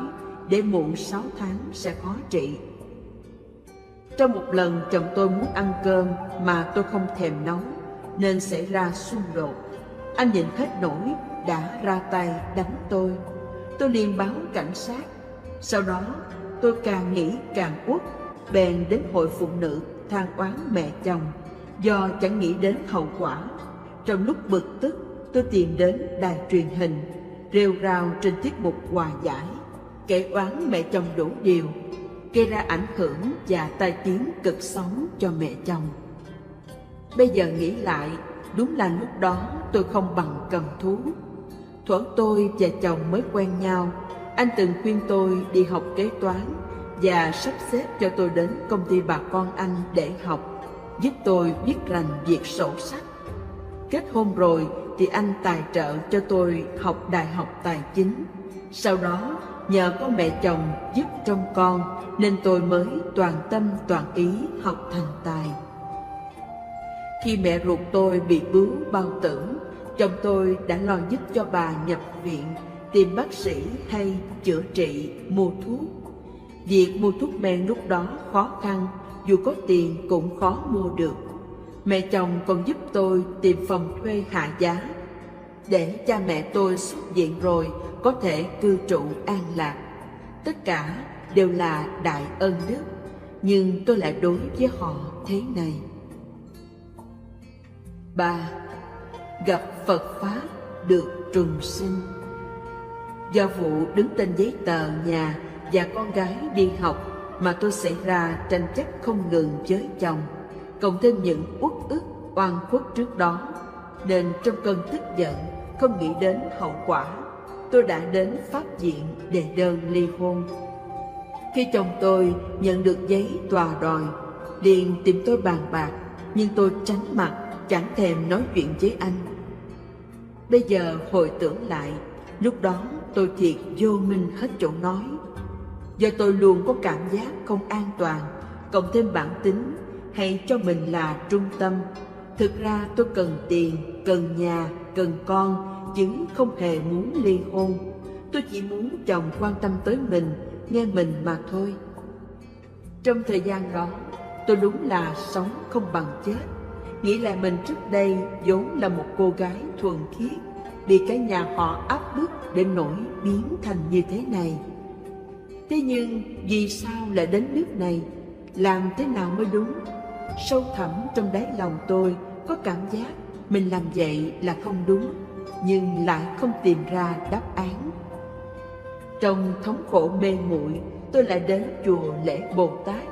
Speaker 2: để muộn 6 tháng sẽ khó trị. Trong một lần chồng tôi muốn ăn cơm mà tôi không thèm nấu, nên xảy ra xung đột. Anh nhìn hết nổi đã ra tay đánh tôi. Tôi liền báo cảnh sát. Sau đó tôi càng nghĩ càng uất, bèn đến hội phụ nữ than oán mẹ chồng do chẳng nghĩ đến hậu quả. Trong lúc bực tức, tôi tìm đến đài truyền hình, rêu rao trên tiết mục hòa giải, kể oán mẹ chồng đủ điều, gây ra ảnh hưởng và tai tiếng cực xấu cho mẹ chồng. Bây giờ nghĩ lại, đúng là lúc đó tôi không bằng cầm thú. Thuở tôi và chồng mới quen nhau, anh từng khuyên tôi đi học kế toán và sắp xếp cho tôi đến công ty bà con anh để học, giúp tôi biết rành việc sổ sách. Kết hôn rồi thì anh tài trợ cho tôi học đại học tài chính. Sau đó nhờ có mẹ chồng giúp trông con nên tôi mới toàn tâm toàn ý học thành tài. Khi mẹ ruột tôi bị bướu bao tử, chồng tôi đã lo giúp cho bà nhập viện, tìm bác sĩ hay chữa trị, mua thuốc. Việc mua thuốc men lúc đó khó khăn, dù có tiền cũng khó mua được. Mẹ chồng còn giúp tôi tìm phòng thuê hạ giá, để cha mẹ tôi xuất viện rồi có thể cư trụ an lạc. Tất cả đều là đại ân đức, nhưng tôi lại đối với họ thế này. 3. Gặp Phật Pháp được trùng sinh. Do vụ đứng tên giấy tờ nhà và con gái đi học mà tôi xảy ra tranh chấp không ngừng với chồng, cộng thêm những uất ức oan khuất trước đó, nên trong cơn tức giận không nghĩ đến hậu quả. tôi đã đến pháp viện đệ đơn ly hôn. Khi chồng tôi nhận được giấy tòa đòi, liền tìm tôi bàn bạc, nhưng tôi tránh mặt, chẳng thèm nói chuyện với anh. Bây giờ hồi tưởng lại, lúc đó tôi thiệt vô minh hết chỗ nói. Do tôi luôn có cảm giác không an toàn, cộng thêm bản tính hay cho mình là trung tâm. Thực ra tôi cần tiền, cần nhà, cần con, chứ không hề muốn ly hôn. Tôi chỉ muốn chồng quan tâm tới mình, nghe mình mà thôi. Trong thời gian đó, tôi đúng là sống không bằng chết. Nghĩ lại mình trước đây vốn là một cô gái thuần khiết, bị cả nhà họ áp bức đến nỗi biến thành như thế này. Thế nhưng vì sao lại đến nước này? Làm thế nào mới đúng? Sâu thẳm trong đáy lòng tôi có cảm giác mình làm vậy là không đúng, nhưng lại không tìm ra đáp án. Trong thống khổ mê muội, tôi lại đến chùa lễ Bồ Tát.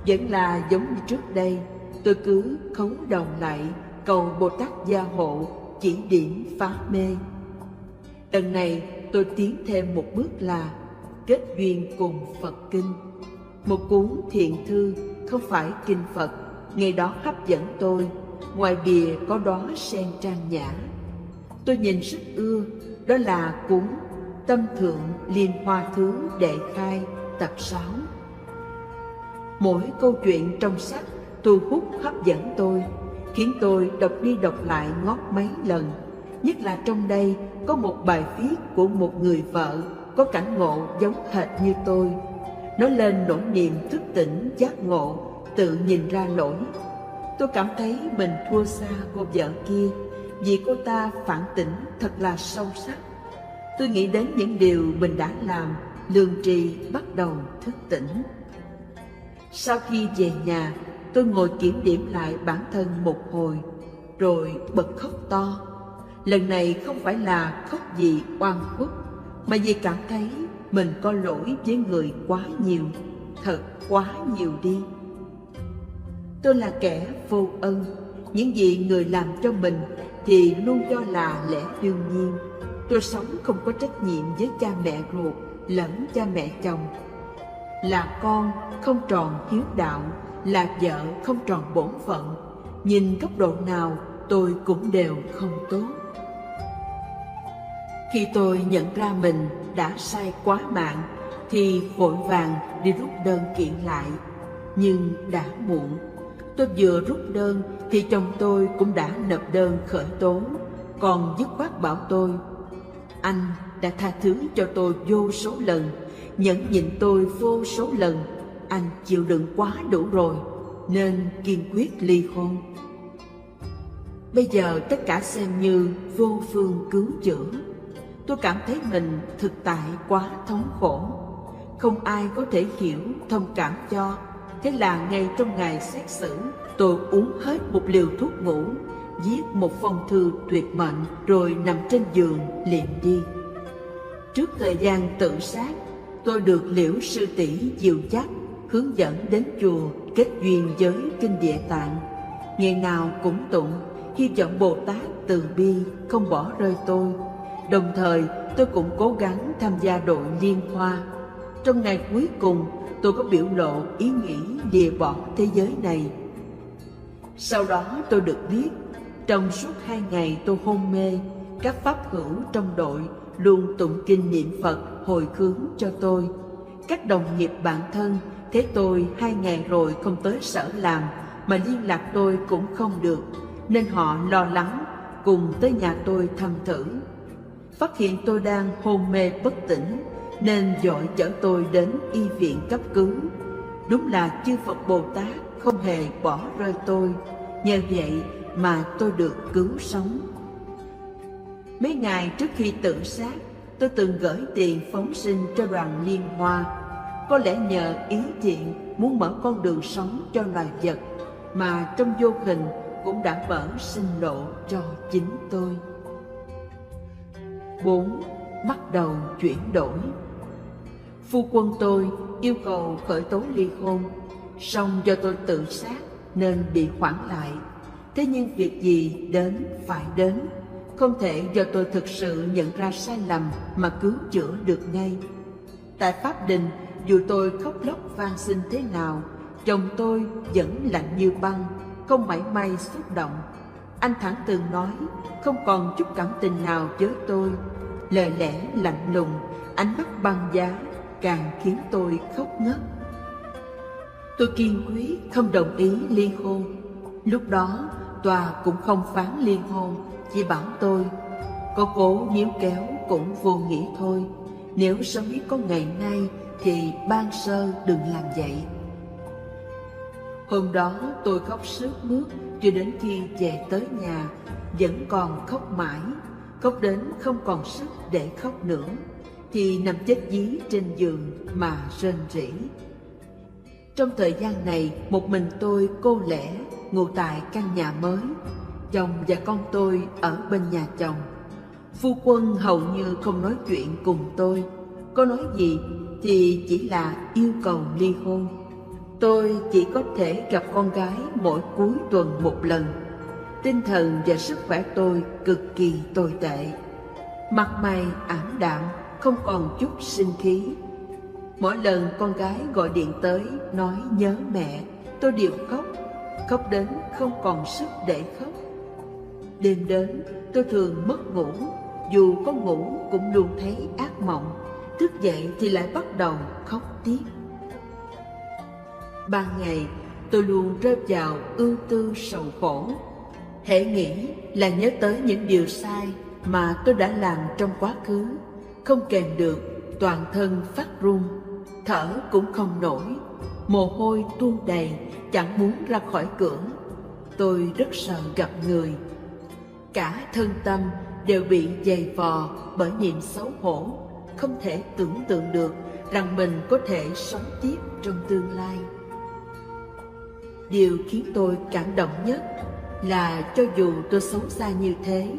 Speaker 2: Vẫn là giống như trước đây, tôi cứ khấu đầu lại cầu Bồ Tát gia hộ, chỉ điểm phá mê. Lần này tôi tiến thêm một bước là kết duyên cùng Phật Kinh. Một cuốn thiện thư, không phải kinh Phật, ngày đó hấp dẫn tôi. Ngoài bìa có đóa sen trang nhã. Tôi nhìn rất ưa, đó là cuốn Tâm Thượng Liên Hoa Thứ Đệ Khai tập 6. Mỗi câu chuyện trong sách thu hút hấp dẫn tôi, khiến tôi đọc đi đọc lại ngót mấy lần. Nhất là trong đây có một bài viết của một người vợ có cảnh ngộ giống hệt như tôi. Nó lên nỗi niềm thức tỉnh giác ngộ, tự nhìn ra lỗi. Tôi cảm thấy mình thua xa cô vợ kia, vì cô ta phản tỉnh thật là sâu sắc. Tôi nghĩ đến những điều mình đã làm, lương tri bắt đầu thức tỉnh. Sau khi về nhà, tôi ngồi kiểm điểm lại bản thân một hồi, rồi bật khóc to. Lần này không phải là khóc vì oan khuất, mà vì cảm thấy mình có lỗi với người quá nhiều, thật quá nhiều đi. Tôi là kẻ vô ân, những gì người làm cho mình thì luôn cho là lẽ đương nhiên. Tôi sống không có trách nhiệm với cha mẹ ruột lẫn cha mẹ chồng. Là con không tròn hiếu đạo, là vợ không tròn bổn phận. Nhìn góc độ nào tôi cũng đều không tốt. Khi tôi nhận ra mình đã sai quá mạng thì vội vàng đi rút đơn kiện lại. Nhưng đã muộn. Tôi vừa rút đơn thì chồng tôi cũng đã nộp đơn khởi tố, còn dứt khoát bảo tôi: anh đã tha thứ cho tôi vô số lần, nhẫn nhịn tôi vô số lần, anh chịu đựng quá đủ rồi, nên kiên quyết ly hôn. Bây giờ tất cả xem như vô phương cứu chữa. Tôi cảm thấy mình thực tại quá thống khổ, không ai có thể hiểu thông cảm cho. Thế là ngay trong ngày xét xử, tôi uống hết một liều thuốc ngủ, viết một phong thư tuyệt mệnh, rồi nằm trên giường liệm đi. Trước thời gian tự sát, tôi được Liễu sư tỷ dìu dắt hướng dẫn đến chùa kết duyên với kinh Địa Tạng. Ngày nào cũng tụng, hy vọng Bồ Tát từ bi không bỏ rơi tôi. Đồng thời tôi cũng cố gắng tham gia đội liên hoa. Trong ngày cuối cùng, tôi có biểu lộ ý nghĩ lìa bỏ thế giới này. Sau đó tôi được biết, trong suốt 2 ngày tôi hôn mê, các pháp hữu trong đội luôn tụng kinh niệm Phật hồi hướng cho tôi. Các đồng nghiệp bạn thân thấy tôi 2 ngày rồi không tới sở làm, mà liên lạc tôi cũng không được, nên họ lo lắng cùng tới nhà tôi thăm thử. Phát hiện tôi đang hôn mê bất tỉnh, nên vội chở tôi đến y viện cấp cứu. Đúng là chư Phật Bồ Tát không hề bỏ rơi tôi, nhờ vậy mà tôi được cứu sống. Mấy ngày trước khi tự sát, tôi từng gửi tiền phóng sinh cho đoàn Liên Hoa. Có lẽ nhờ ý thiện muốn mở con đường sống cho loài vật, mà trong vô hình cũng đã mở sinh lộ cho chính tôi. 4. Bắt đầu chuyển đổi. Phu quân tôi yêu cầu khởi tố ly hôn, song do tôi tự sát nên bị hoãn lại. Thế nhưng việc gì đến phải đến, không thể do tôi thực sự nhận ra sai lầm mà cứu chữa được ngay. Tại pháp đình, dù tôi khóc lóc van xin thế nào, chồng tôi vẫn lạnh như băng, không mảy may xúc động. Anh thẳng thừng nói, không còn chút cảm tình nào với tôi. Lời lẽ lạnh lùng, ánh mắt băng giá càng khiến tôi khóc ngất. Tôi kiên quyết không đồng ý ly hôn. Lúc đó, tòa cũng không phán ly hôn, chỉ bảo tôi có cố níu kéo cũng vô nghĩa thôi. Nếu sớm biết có ngày nay thì ban sơ đừng làm vậy. Hôm đó tôi khóc sướt mướt cho đến khi về tới nhà, vẫn còn khóc mãi, khóc đến không còn sức để khóc nữa, thì nằm chết dí trên giường mà rên rỉ. Trong thời gian này, một mình tôi cô lẻ ngủ tại căn nhà mới. Chồng và con tôi ở bên nhà chồng. Phu quân hầu như không nói chuyện cùng tôi, có nói gì thì chỉ là yêu cầu ly hôn. Tôi chỉ có thể gặp con gái mỗi cuối tuần một lần. Tinh thần và sức khỏe tôi cực kỳ tồi tệ. Mặt mày ảm đạm, không còn chút sinh khí. Mỗi lần con gái gọi điện tới nói nhớ mẹ, tôi đều khóc, khóc đến không còn sức để khóc. Đêm đến, tôi thường mất ngủ, dù có ngủ cũng luôn thấy ác mộng, thức dậy thì lại bắt đầu khóc tiếp. Ban ngày, tôi luôn rơi vào ưu tư sầu khổ. Hễ nghĩ là nhớ tới những điều sai mà tôi đã làm trong quá khứ, không kèm được, toàn thân phát run, thở cũng không nổi, mồ hôi tuôn đầy, chẳng muốn ra khỏi cửa. Tôi rất sợ gặp người. Cả thân tâm đều bị dày vò bởi niềm xấu hổ, không thể tưởng tượng được rằng mình có thể sống tiếp trong tương lai. Điều khiến tôi cảm động nhất là cho dù tôi xấu xa như thế,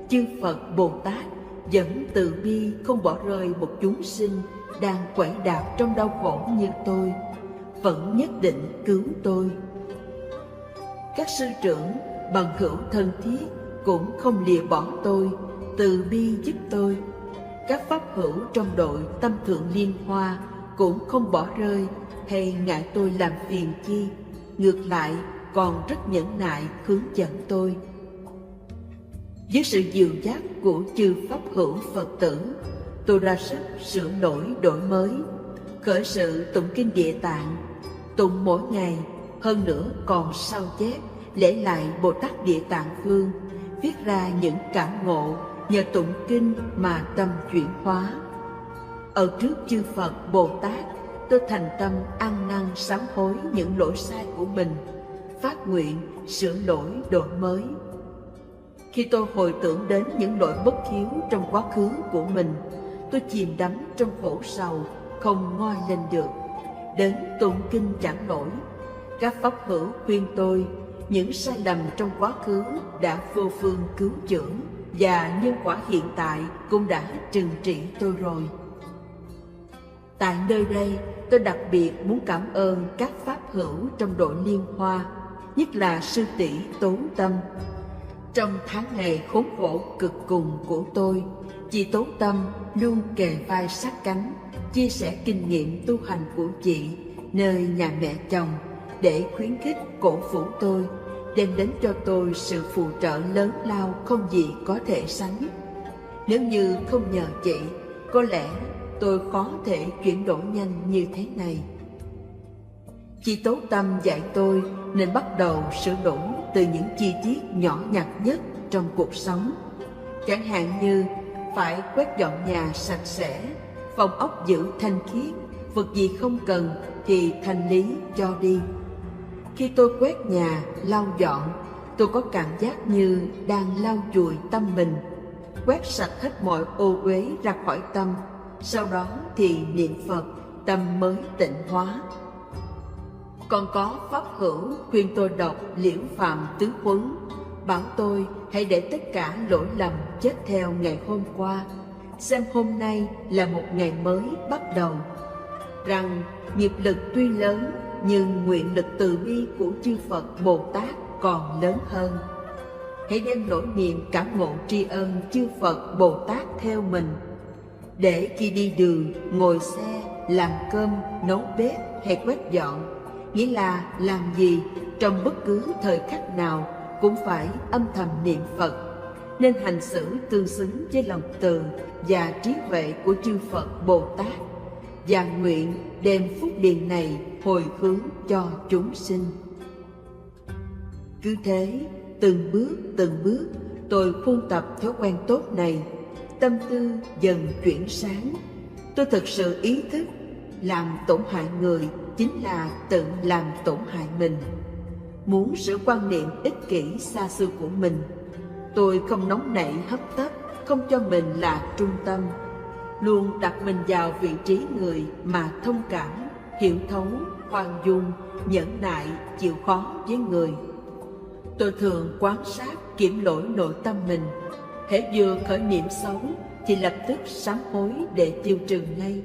Speaker 2: chư Phật Bồ Tát vẫn từ bi không bỏ rơi một chúng sinh đang quẩy đạp trong đau khổ như tôi, vẫn nhất định cứu tôi. Các sư trưởng, bằng hữu thân thiết cũng không lìa bỏ tôi, từ bi giúp tôi. Các pháp hữu trong đội Tâm Thượng Liên Hoa cũng không bỏ rơi hay ngại tôi làm phiền chi, ngược lại còn rất nhẫn nại hướng dẫn tôi. Với sự dìu dắt của chư pháp hữu Phật tử, tôi ra sức sửa đổi đổi mới, khởi sự tụng kinh Địa Tạng, tụng mỗi ngày, hơn nữa còn sao chép để lại Bồ Tát Địa Tạng Vương, viết ra những cảm ngộ nhờ tụng kinh mà tâm chuyển hóa. Ở trước chư Phật Bồ Tát, tôi thành tâm ăn năn sám hối những lỗi sai của mình, phát nguyện sửa đổi đổi mới. Khi tôi hồi tưởng đến những lỗi bất hiếu trong quá khứ của mình, tôi chìm đắm trong khổ sầu, không ngoi lên được. Đến tụng kinh chẳng nổi. Các pháp hữu khuyên tôi, những sai lầm trong quá khứ đã vô phương cứu chữa, và nhân quả hiện tại cũng đã trừng trị tôi rồi. Tại nơi đây, tôi đặc biệt muốn cảm ơn các pháp hữu trong đội Liên Hoa, nhất là sư tỷ Tố Tâm. Trong tháng ngày khốn khổ cực cùng của tôi, chị Tố Tâm luôn kề vai sát cánh, chia sẻ kinh nghiệm tu hành của chị nơi nhà mẹ chồng để khuyến khích cổ vũ tôi, đem đến cho tôi sự phù trợ lớn lao không gì có thể sánh. Nếu như không nhờ chị, có lẽ tôi khó thể chuyển đổi nhanh như thế này. Chị Tố Tâm dạy tôi nên bắt đầu sửa đổi từ những chi tiết nhỏ nhặt nhất trong cuộc sống. Chẳng hạn như phải quét dọn nhà sạch sẽ, phòng ốc giữ thanh khiết, vật gì không cần thì thanh lý cho đi. Khi tôi quét nhà, lau dọn, tôi có cảm giác như đang lau chùi tâm mình, quét sạch hết mọi ô uế ra khỏi tâm. Sau đó thì niệm Phật, tâm mới tịnh hóa. Còn có pháp hữu khuyên tôi đọc Liễu Phạm Tứ Huấn, bảo tôi hãy để tất cả lỗi lầm chết theo ngày hôm qua, xem hôm nay là một ngày mới bắt đầu. Rằng nghiệp lực tuy lớn, nhưng nguyện lực từ bi của chư Phật Bồ Tát còn lớn hơn. hãy đem nỗi niềm cảm ngộ tri ân chư Phật Bồ Tát theo mình, để khi đi đường, ngồi xe, làm cơm, nấu bếp hay quét dọn, nghĩa là làm gì trong bất cứ thời khắc nào cũng phải âm thầm niệm Phật, nên hành xử tương xứng với lòng từ và trí huệ của chư Phật Bồ Tát, và nguyện đem phúc điền này hồi hướng cho chúng sinh. Cứ thế, từng bước tôi khuôn tập thói quen tốt này, tâm tư dần chuyển sáng. Tôi thực sự ý thức làm tổn hại người chính là tự làm tổn hại mình. Muốn sửa quan niệm ích kỷ xa xưa của mình, tôi không nóng nảy hấp tấp, không cho mình là trung tâm, luôn đặt mình vào vị trí người mà thông cảm, hiểu thấu, khoan dung, nhẫn nại, chịu khó với người. Tôi thường quan sát kiểm lỗi nội tâm mình, hễ vừa khởi niệm xấu thì lập tức sám hối để tiêu trừ ngay.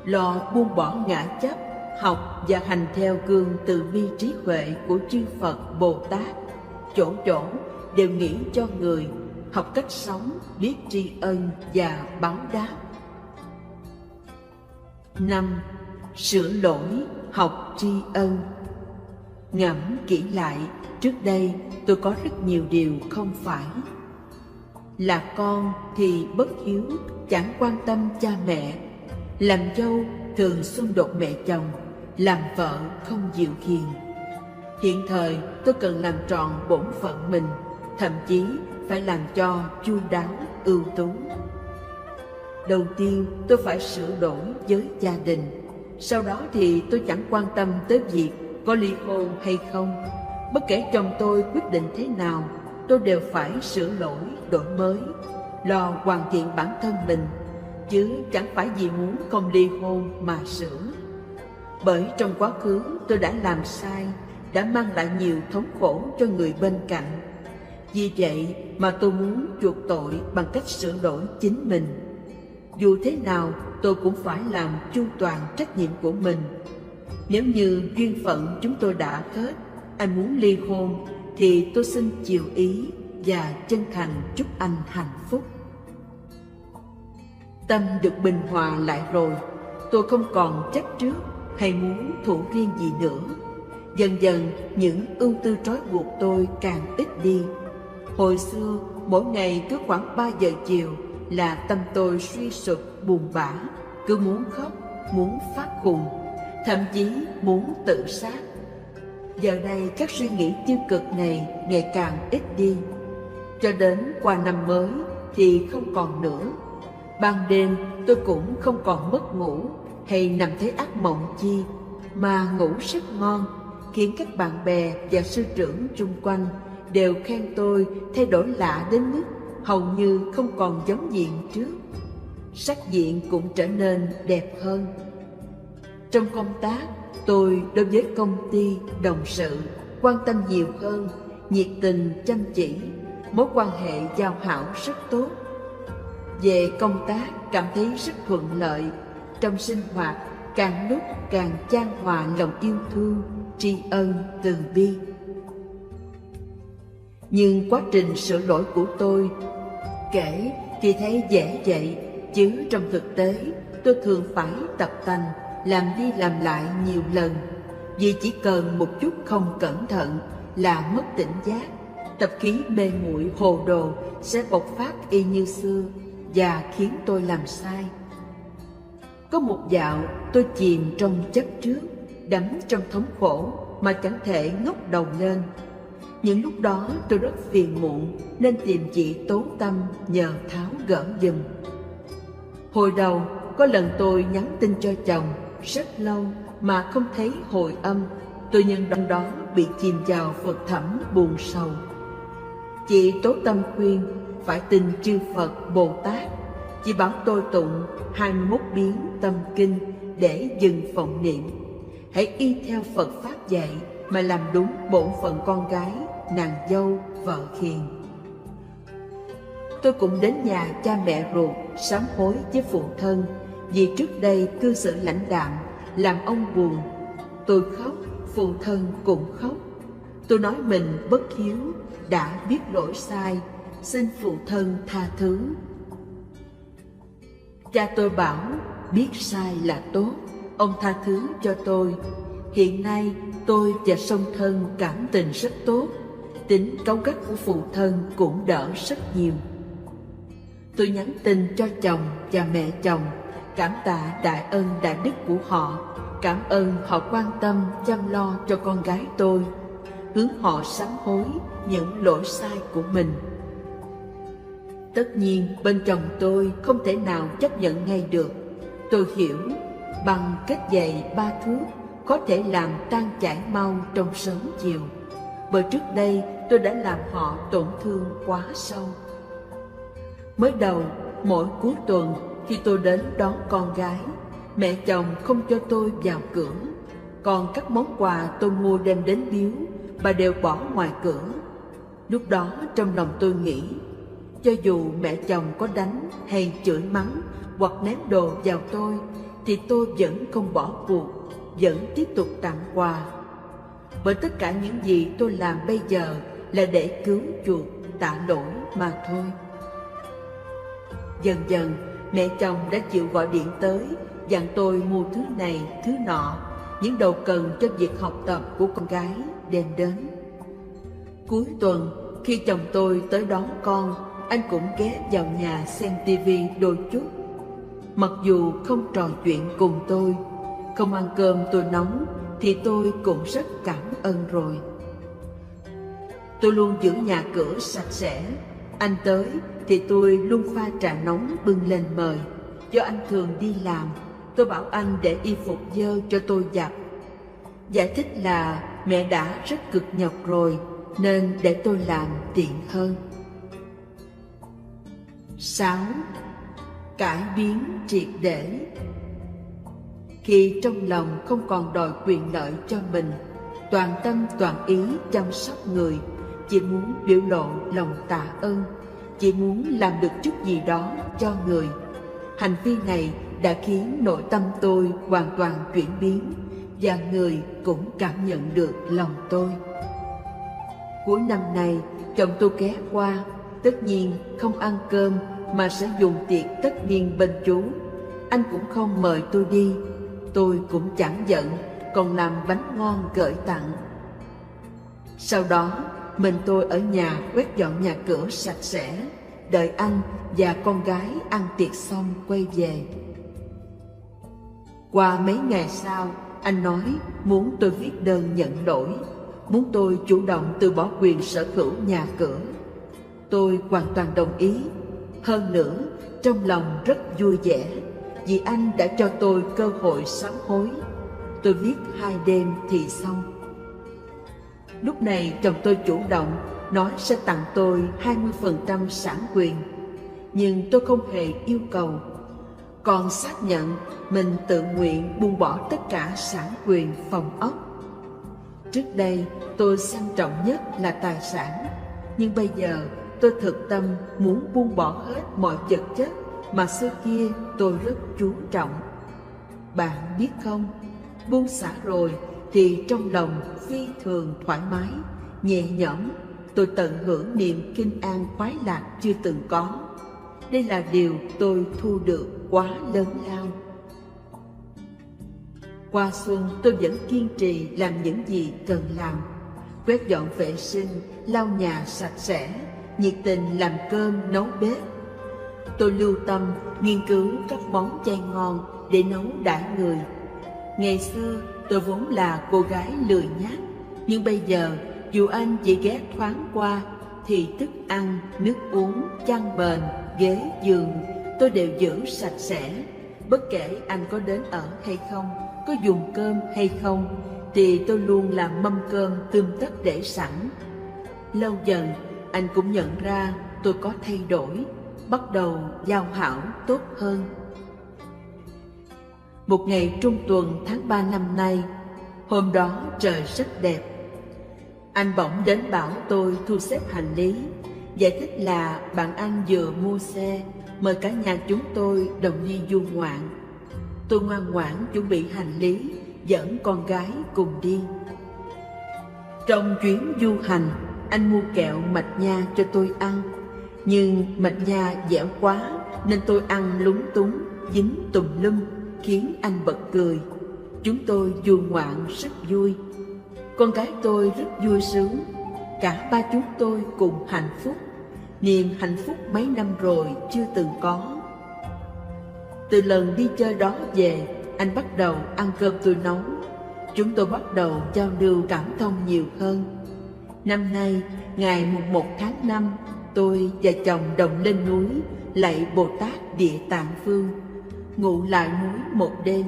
Speaker 2: Lo buông bỏ ngã chấp, học và hành theo gương từ bi trí huệ của chư Phật Bồ Tát, chỗ chỗ đều nghĩ cho người, học cách sống, biết tri ân và báo đáp. 5. Sửa lỗi, học tri ân. Ngẫm kỹ lại, trước đây tôi có rất nhiều điều không phải. Là con thì bất hiếu, chẳng quan tâm cha mẹ. Làm dâu thường xung đột mẹ chồng, làm vợ không dịu hiền. Hiện thời tôi cần làm tròn bổn phận mình, thậm chí phải làm cho chu đáo, ưu tú. Đầu tiên tôi phải sửa đổi với gia đình, sau đó thì tôi chẳng quan tâm tới việc có ly hôn hay không. Bất kể chồng tôi quyết định thế nào, tôi đều phải sửa lỗi, đổi mới, lo hoàn thiện bản thân mình, chứ chẳng phải vì muốn không ly hôn mà sửa. Bởi trong quá khứ tôi đã làm sai, đã mang lại nhiều thống khổ cho người bên cạnh. Vì vậy mà tôi muốn chuộc tội bằng cách sửa đổi chính mình. Dù thế nào tôi cũng phải làm chu toàn trách nhiệm của mình. Nếu như duyên phận chúng tôi đã hết, anh muốn ly hôn thì tôi xin chiều ý và chân thành chúc anh hạnh phúc. Tâm được bình hòa lại rồi, tôi không còn chấp trước hay muốn thủ riêng gì nữa. Dần dần những ưu tư trói buộc tôi càng ít đi. Hồi xưa mỗi ngày cứ khoảng 3 giờ chiều là tâm tôi suy sụp buồn bã, cứ muốn khóc, muốn phát khùng, thậm chí muốn tự sát. Giờ đây các suy nghĩ tiêu cực này ngày càng ít đi. Cho đến qua năm mới thì không còn nữa. Ban đêm tôi cũng không còn mất ngủ hay nằm thấy ác mộng chi, mà ngủ rất ngon, khiến các bạn bè và sư trưởng chung quanh đều khen tôi thay đổi lạ đến mức hầu như không còn giống diện trước. Sắc diện cũng trở nên đẹp hơn. Trong công tác, tôi đối với công ty, đồng sự quan tâm nhiều hơn, nhiệt tình, chăm chỉ, mối quan hệ giao hảo rất tốt. Về công tác cảm thấy rất thuận lợi, trong sinh hoạt càng lúc càng chan hòa lòng yêu thương, tri ân, từ bi. Nhưng quá trình sửa lỗi của tôi, kể thì thấy dễ vậy, chứ trong thực tế tôi thường phải tập tành, làm đi làm lại nhiều lần. Vì chỉ cần một chút không cẩn thận là mất tỉnh giác, tập khí mê muội hồ đồ sẽ bộc phát y như xưa và khiến tôi làm sai. Có một dạo tôi chìm trong chấp trước, đắm trong thống khổ mà chẳng thể ngóc đầu lên. Những lúc đó tôi rất phiền muộn nên tìm chị Tố Tâm nhờ tháo gỡ giùm. Hồi đầu có lần tôi nhắn tin cho chồng rất lâu mà không thấy hồi âm. Tôi nhân đó bị chìm vào Phật thẳm buồn sầu. Chị Tố Tâm khuyên phải tin chư Phật Bồ Tát. Chị bảo tôi tụng 21 biến tâm kinh để dừng vọng niệm. Hãy y theo Phật Pháp dạy mà làm đúng bổn phận con gái, nàng dâu, vợ hiền. Tôi cũng đến nhà cha mẹ ruột sám hối với phụ thân vì trước đây cư xử lãnh đạm làm ông buồn. Tôi khóc, phụ thân cũng khóc. Tôi nói mình bất hiếu, đã biết lỗi sai, xin phụ thân tha thứ. Cha tôi bảo biết sai là tốt, ông tha thứ cho tôi. Hiện nay tôi và song thân cảm tình rất tốt, tính cáu gắt của phụ thân cũng đỡ rất nhiều. Tôi nhắn tin cho chồng và mẹ chồng, cảm tạ đại ân đại đức của họ, cảm ơn họ quan tâm chăm lo cho con gái tôi, hướng họ sám hối những lỗi sai của mình. Tất nhiên bên chồng tôi không thể nào chấp nhận ngay được. Tôi hiểu bằng cách dày 3 thước có thể làm tan chảy mau trong sớm chiều, bởi trước đây tôi đã làm họ tổn thương quá sâu. Mới đầu, mỗi cuối tuần khi tôi đến đón con gái, mẹ chồng không cho tôi vào cửa, còn các món quà tôi mua đem đến biếu, bà đều bỏ ngoài cửa. Lúc đó trong lòng tôi nghĩ, cho dù mẹ chồng có đánh hay chửi mắng hoặc ném đồ vào thì tôi vẫn không bỏ cuộc, vẫn tiếp tục tặng quà. Bởi tất cả những gì tôi làm bây giờ là để cứu chuộc, tạ lỗi mà thôi. Dần dần, mẹ chồng đã chịu gọi điện tới, dặn tôi mua thứ này, thứ nọ, những đồ cần cho việc học tập của con gái đem đến. Cuối tuần, khi chồng tôi tới đón con, anh cũng ghé vào nhà xem tivi đôi chút. Mặc dù không trò chuyện cùng tôi, không ăn cơm tôi nấu, thì tôi cũng rất cảm ơn rồi. Tôi luôn giữ nhà cửa sạch sẽ. Anh tới thì tôi luôn pha trà nóng bưng lên mời. Do anh thường đi làm, tôi bảo anh để y phục dơ cho tôi giặt. Giải thích là mẹ đã rất cực nhọc rồi, nên để tôi làm tiện hơn. 6. Cải biến triệt để. Khi trong lòng không còn đòi quyền lợi cho mình, toàn tâm toàn ý chăm sóc người, chỉ muốn biểu lộ lòng tạ ơn, chỉ muốn làm được chút gì đó cho người. Hành vi này đã khiến nội tâm tôi hoàn toàn chuyển biến, và người cũng cảm nhận được lòng tôi. Cuối năm nay, chồng tôi ghé qua, tất nhiên không ăn cơm mà sẽ dùng tiệc tất niên bên chú. Anh cũng không mời tôi đi, tôi cũng chẳng giận, còn làm bánh ngon gửi tặng. Sau đó, mình tôi ở nhà quét dọn nhà cửa sạch sẽ, đợi anh và con gái ăn tiệc xong quay về. Qua mấy ngày sau, anh nói muốn tôi viết đơn nhận lỗi, muốn tôi chủ động từ bỏ quyền sở hữu nhà cửa. Tôi hoàn toàn đồng ý. Hơn nữa, trong lòng rất vui vẻ, vì anh đã cho tôi cơ hội sám hối. Tôi viết 2 đêm thì xong. Lúc này chồng tôi chủ động nói sẽ tặng tôi 20% sản quyền, nhưng tôi không hề yêu cầu, còn xác nhận mình tự nguyện buông bỏ tất cả sản quyền phòng ốc. Trước đây tôi xem trọng nhất là tài sản, nhưng bây giờ tôi thực tâm muốn buông bỏ hết mọi vật chất mà xưa kia tôi rất chú trọng. Bạn biết không, buông xả rồi thì trong lòng phi thường thoải mái, nhẹ nhõm. Tôi tận hưởng niềm kinh an khoái lạc chưa từng có. Đây là điều tôi thu được quá lớn lao. Qua xuân tôi vẫn kiên trì làm những gì cần làm. Quét dọn vệ sinh, lau nhà sạch sẽ, nhiệt tình làm cơm nấu bếp. Tôi lưu tâm nghiên cứu các món chay ngon để nấu đãi người. Ngày xưa tôi vốn là cô gái lười nhác, nhưng bây giờ dù anh chỉ ghé thoáng qua thì thức ăn, nước uống, chăn bền, ghế, giường tôi đều giữ sạch sẽ. Bất kể anh có đến ở hay không, có dùng cơm hay không, thì tôi luôn làm mâm cơm tươm tất để sẵn. Lâu dần anh cũng nhận ra tôi có thay đổi, bắt đầu giao hảo tốt hơn. Một ngày trung tuần tháng 3 năm nay, hôm đó trời rất đẹp. Anh bỗng đến bảo tôi thu xếp hành lý, giải thích là bạn anh vừa mua xe, mời cả nhà chúng tôi đồng đi du ngoạn. Tôi ngoan ngoãn chuẩn bị hành lý, dẫn con gái cùng đi. Trong chuyến du hành, anh mua kẹo mạch nha cho tôi ăn. Nhưng mạch nha dẻo quá nên tôi ăn lúng túng, dính tùm lum, khiến anh bật cười. Chúng tôi du ngoạn rất vui. Con gái tôi rất vui sướng. Cả ba chúng tôi cùng hạnh phúc. Niềm hạnh phúc mấy năm rồi chưa từng có. Từ lần đi chơi đó về, anh bắt đầu ăn cơm tôi nấu. Chúng tôi bắt đầu giao lưu cảm thông nhiều hơn. Năm nay, ngày mùng 1 tháng 5, tôi và chồng đồng lên núi lạy Bồ Tát Địa Tạng Vương, ngụ lại núi một đêm.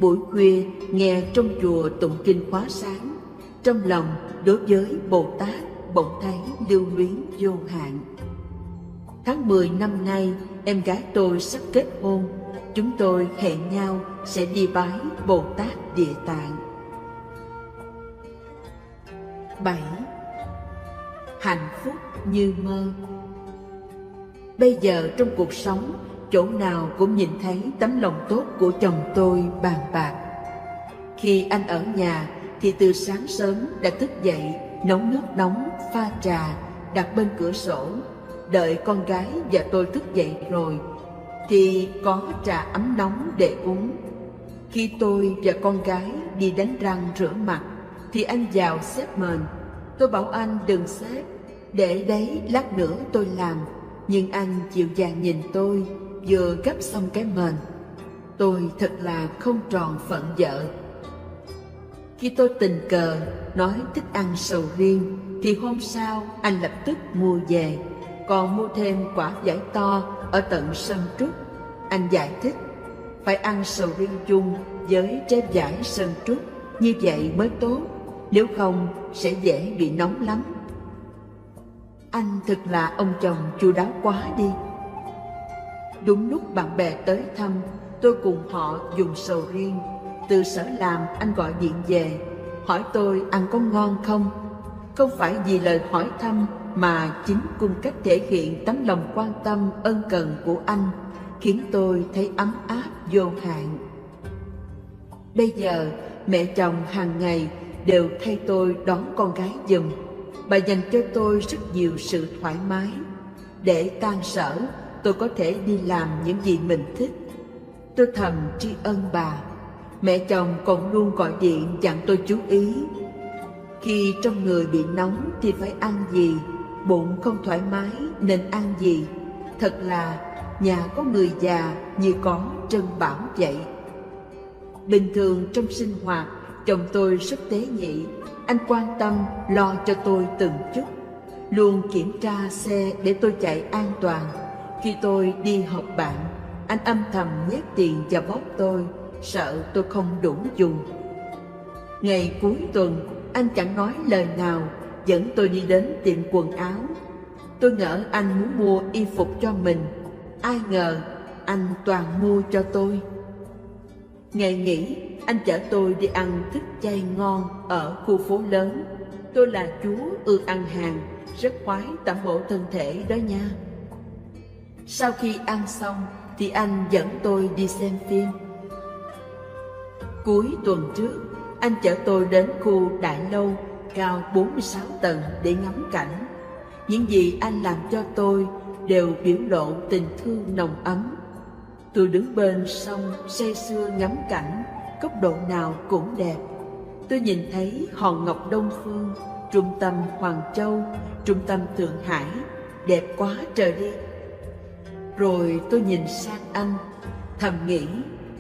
Speaker 2: Buổi khuya nghe trong chùa tụng kinh khóa sáng, trong lòng đối với Bồ Tát bỗng thấy lưu luyến vô hạn. Tháng 10 năm nay, em gái tôi sắp kết hôn. Chúng tôi hẹn nhau sẽ đi bái Bồ Tát Địa Tạng. 7. Hạnh phúc như mơ. Bây giờ trong cuộc sống, chỗ nào cũng nhìn thấy tấm lòng tốt của chồng tôi bàn bạc. Khi anh ở nhà thì từ sáng sớm đã thức dậy, nấu nước nóng, pha trà, đặt bên cửa sổ. Đợi con gái và tôi thức dậy rồi thì có trà ấm nóng để uống. Khi tôi và con gái đi đánh răng rửa mặt thì anh vào xếp mền. Tôi bảo anh đừng xếp, để đấy lát nữa tôi làm. Nhưng anh dịu dàng nhìn tôi, vừa gấp xong cái mền. Tôi thật là không tròn phận vợ. Khi tôi tình cờ nói thích ăn sầu riêng thì hôm sau anh lập tức mua về, còn mua thêm quả vải to ở tận Sơn Trúc. Anh giải thích phải ăn sầu riêng chung với trái vải Sơn Trúc, như vậy mới tốt, nếu không sẽ dễ bị nóng lắm. Anh thật là ông chồng chu đáo quá đi. Đúng lúc bạn bè tới thăm, tôi cùng họ dùng sầu riêng. Từ sở làm anh gọi điện về, hỏi tôi ăn có ngon không. Không phải vì lời hỏi thăm mà chính cung cách thể hiện tấm lòng quan tâm ân cần của anh khiến tôi thấy ấm áp vô hạn. Bây giờ mẹ chồng hàng ngày đều thay tôi đón con gái giùm. Bà dành cho tôi rất nhiều sự thoải mái. Để tan sở, tôi có thể đi làm những gì mình thích. Tôi thầm tri ân bà. Mẹ chồng còn luôn gọi điện dặn tôi chú ý. Khi trong người bị nóng thì phải ăn gì, bụng không thoải mái nên ăn gì. Thật là nhà có người già như có trân bảo vậy. Bình thường trong sinh hoạt, chồng tôi rất tế nhị. Anh quan tâm lo cho tôi từng chút, luôn kiểm tra xe để tôi chạy an toàn. Khi tôi đi họp bạn, anh âm thầm nhét tiền vào bóp tôi, sợ tôi không đủ dùng. Ngày cuối tuần, anh chẳng nói lời nào, dẫn tôi đi đến tiệm quần áo. Tôi ngỡ anh muốn mua y phục cho mình, ai ngờ anh toàn mua cho tôi. Ngày nghỉ, anh chở tôi đi ăn thức chay ngon ở khu phố lớn. Tôi là chúa ưa ăn hàng, rất khoái tẩm bổ thân thể đó nha. Sau khi ăn xong thì anh dẫn tôi đi xem phim. Cuối tuần trước, anh chở tôi đến khu đại lâu cao 46 tầng để ngắm cảnh. Những gì anh làm cho tôi đều biểu lộ tình thương nồng ấm. Tôi đứng bên sông say sưa ngắm cảnh, góc độ nào cũng đẹp. Tôi nhìn thấy hòn ngọc Đông Phương, trung tâm Hoàng Châu, trung tâm Thượng Hải, đẹp quá trời đi. Rồi tôi nhìn sang anh, thầm nghĩ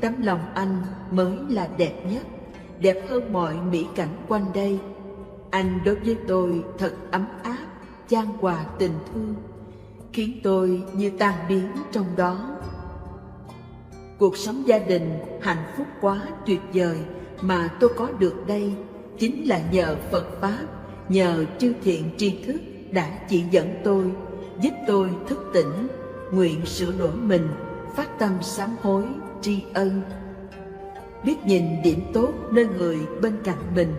Speaker 2: tấm lòng anh mới là đẹp nhất, đẹp hơn mọi mỹ cảnh quanh đây. Anh đối với tôi thật ấm áp, chan hòa tình thương, khiến tôi như tan biến trong đó. Cuộc sống gia đình hạnh phúc quá tuyệt vời mà tôi có được đây chính là nhờ Phật Pháp, nhờ chư thiện tri thức đã chỉ dẫn tôi, giúp tôi thức tỉnh, nguyện sửa đổi mình, phát tâm sám hối, tri ân. Biết nhìn điểm tốt nơi người bên cạnh mình,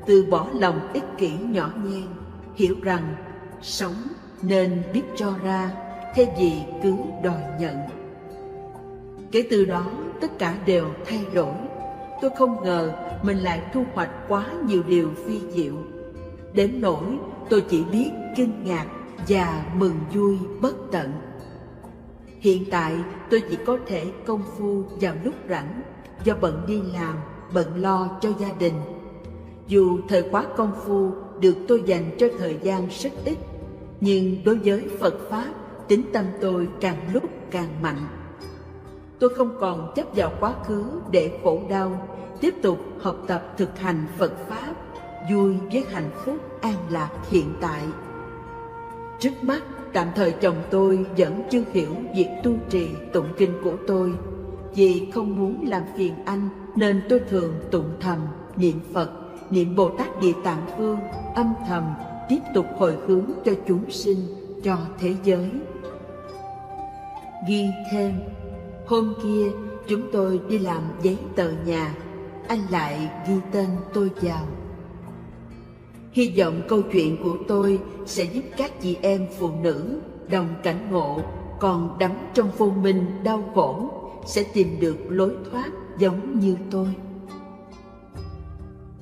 Speaker 2: từ bỏ lòng ích kỷ nhỏ nhen, hiểu rằng sống nên biết cho ra, thay vì cứ đòi nhận. Kể từ đó tất cả đều thay đổi. Tôi không ngờ mình lại thu hoạch quá nhiều điều phi diệu, đến nỗi tôi chỉ biết kinh ngạc và mừng vui bất tận. Hiện tại tôi chỉ có thể công phu vào lúc rảnh, do bận đi làm, bận lo cho gia đình. Dù thời khóa công phu được tôi dành cho thời gian rất ít, nhưng đối với Phật Pháp, tín tâm tôi càng lúc càng mạnh. Tôi không còn chấp vào quá khứ để khổ đau, tiếp tục học tập thực hành Phật Pháp, vui với hạnh phúc an lạc hiện tại. Trước mắt, tạm thời chồng tôi vẫn chưa hiểu việc tu trì tụng kinh của tôi. Vì không muốn làm phiền anh nên tôi thường tụng thầm, niệm Phật, niệm Bồ Tát Địa Tạng Vương, âm thầm tiếp tục hồi hướng cho chúng sinh, cho thế giới. Ghi thêm, hôm kia chúng tôi đi làm giấy tờ nhà, anh lại ghi tên tôi vào. Hy vọng câu chuyện của tôi sẽ giúp các chị em phụ nữ đồng cảnh ngộ còn đắm trong vô minh đau khổ sẽ tìm được lối thoát giống như tôi.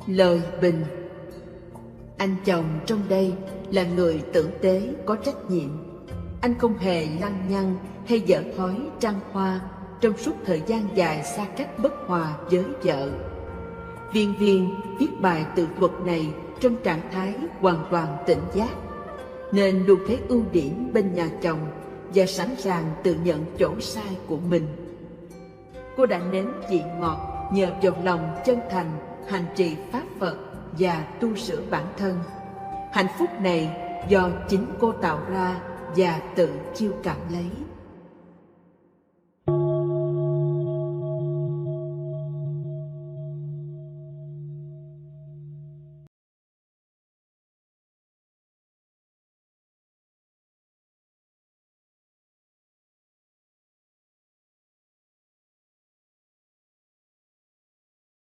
Speaker 2: Lời bình. Anh chồng trong đây là người tử tế có trách nhiệm. Anh không hề lăng nhăng hay dở thói trăng hoa trong suốt thời gian dài xa cách bất hòa với vợ. Viên viết bài tự thuật này trong trạng thái hoàn toàn tỉnh giác, nên luôn thấy ưu điểm bên nhà chồng và sẵn sàng tự nhận chỗ sai của mình. Cô đã nếm vị ngọt nhờ vào lòng chân thành hành trì pháp Phật và tu sửa bản thân. Hạnh phúc này do chính cô tạo ra và tự chiêu cảm lấy.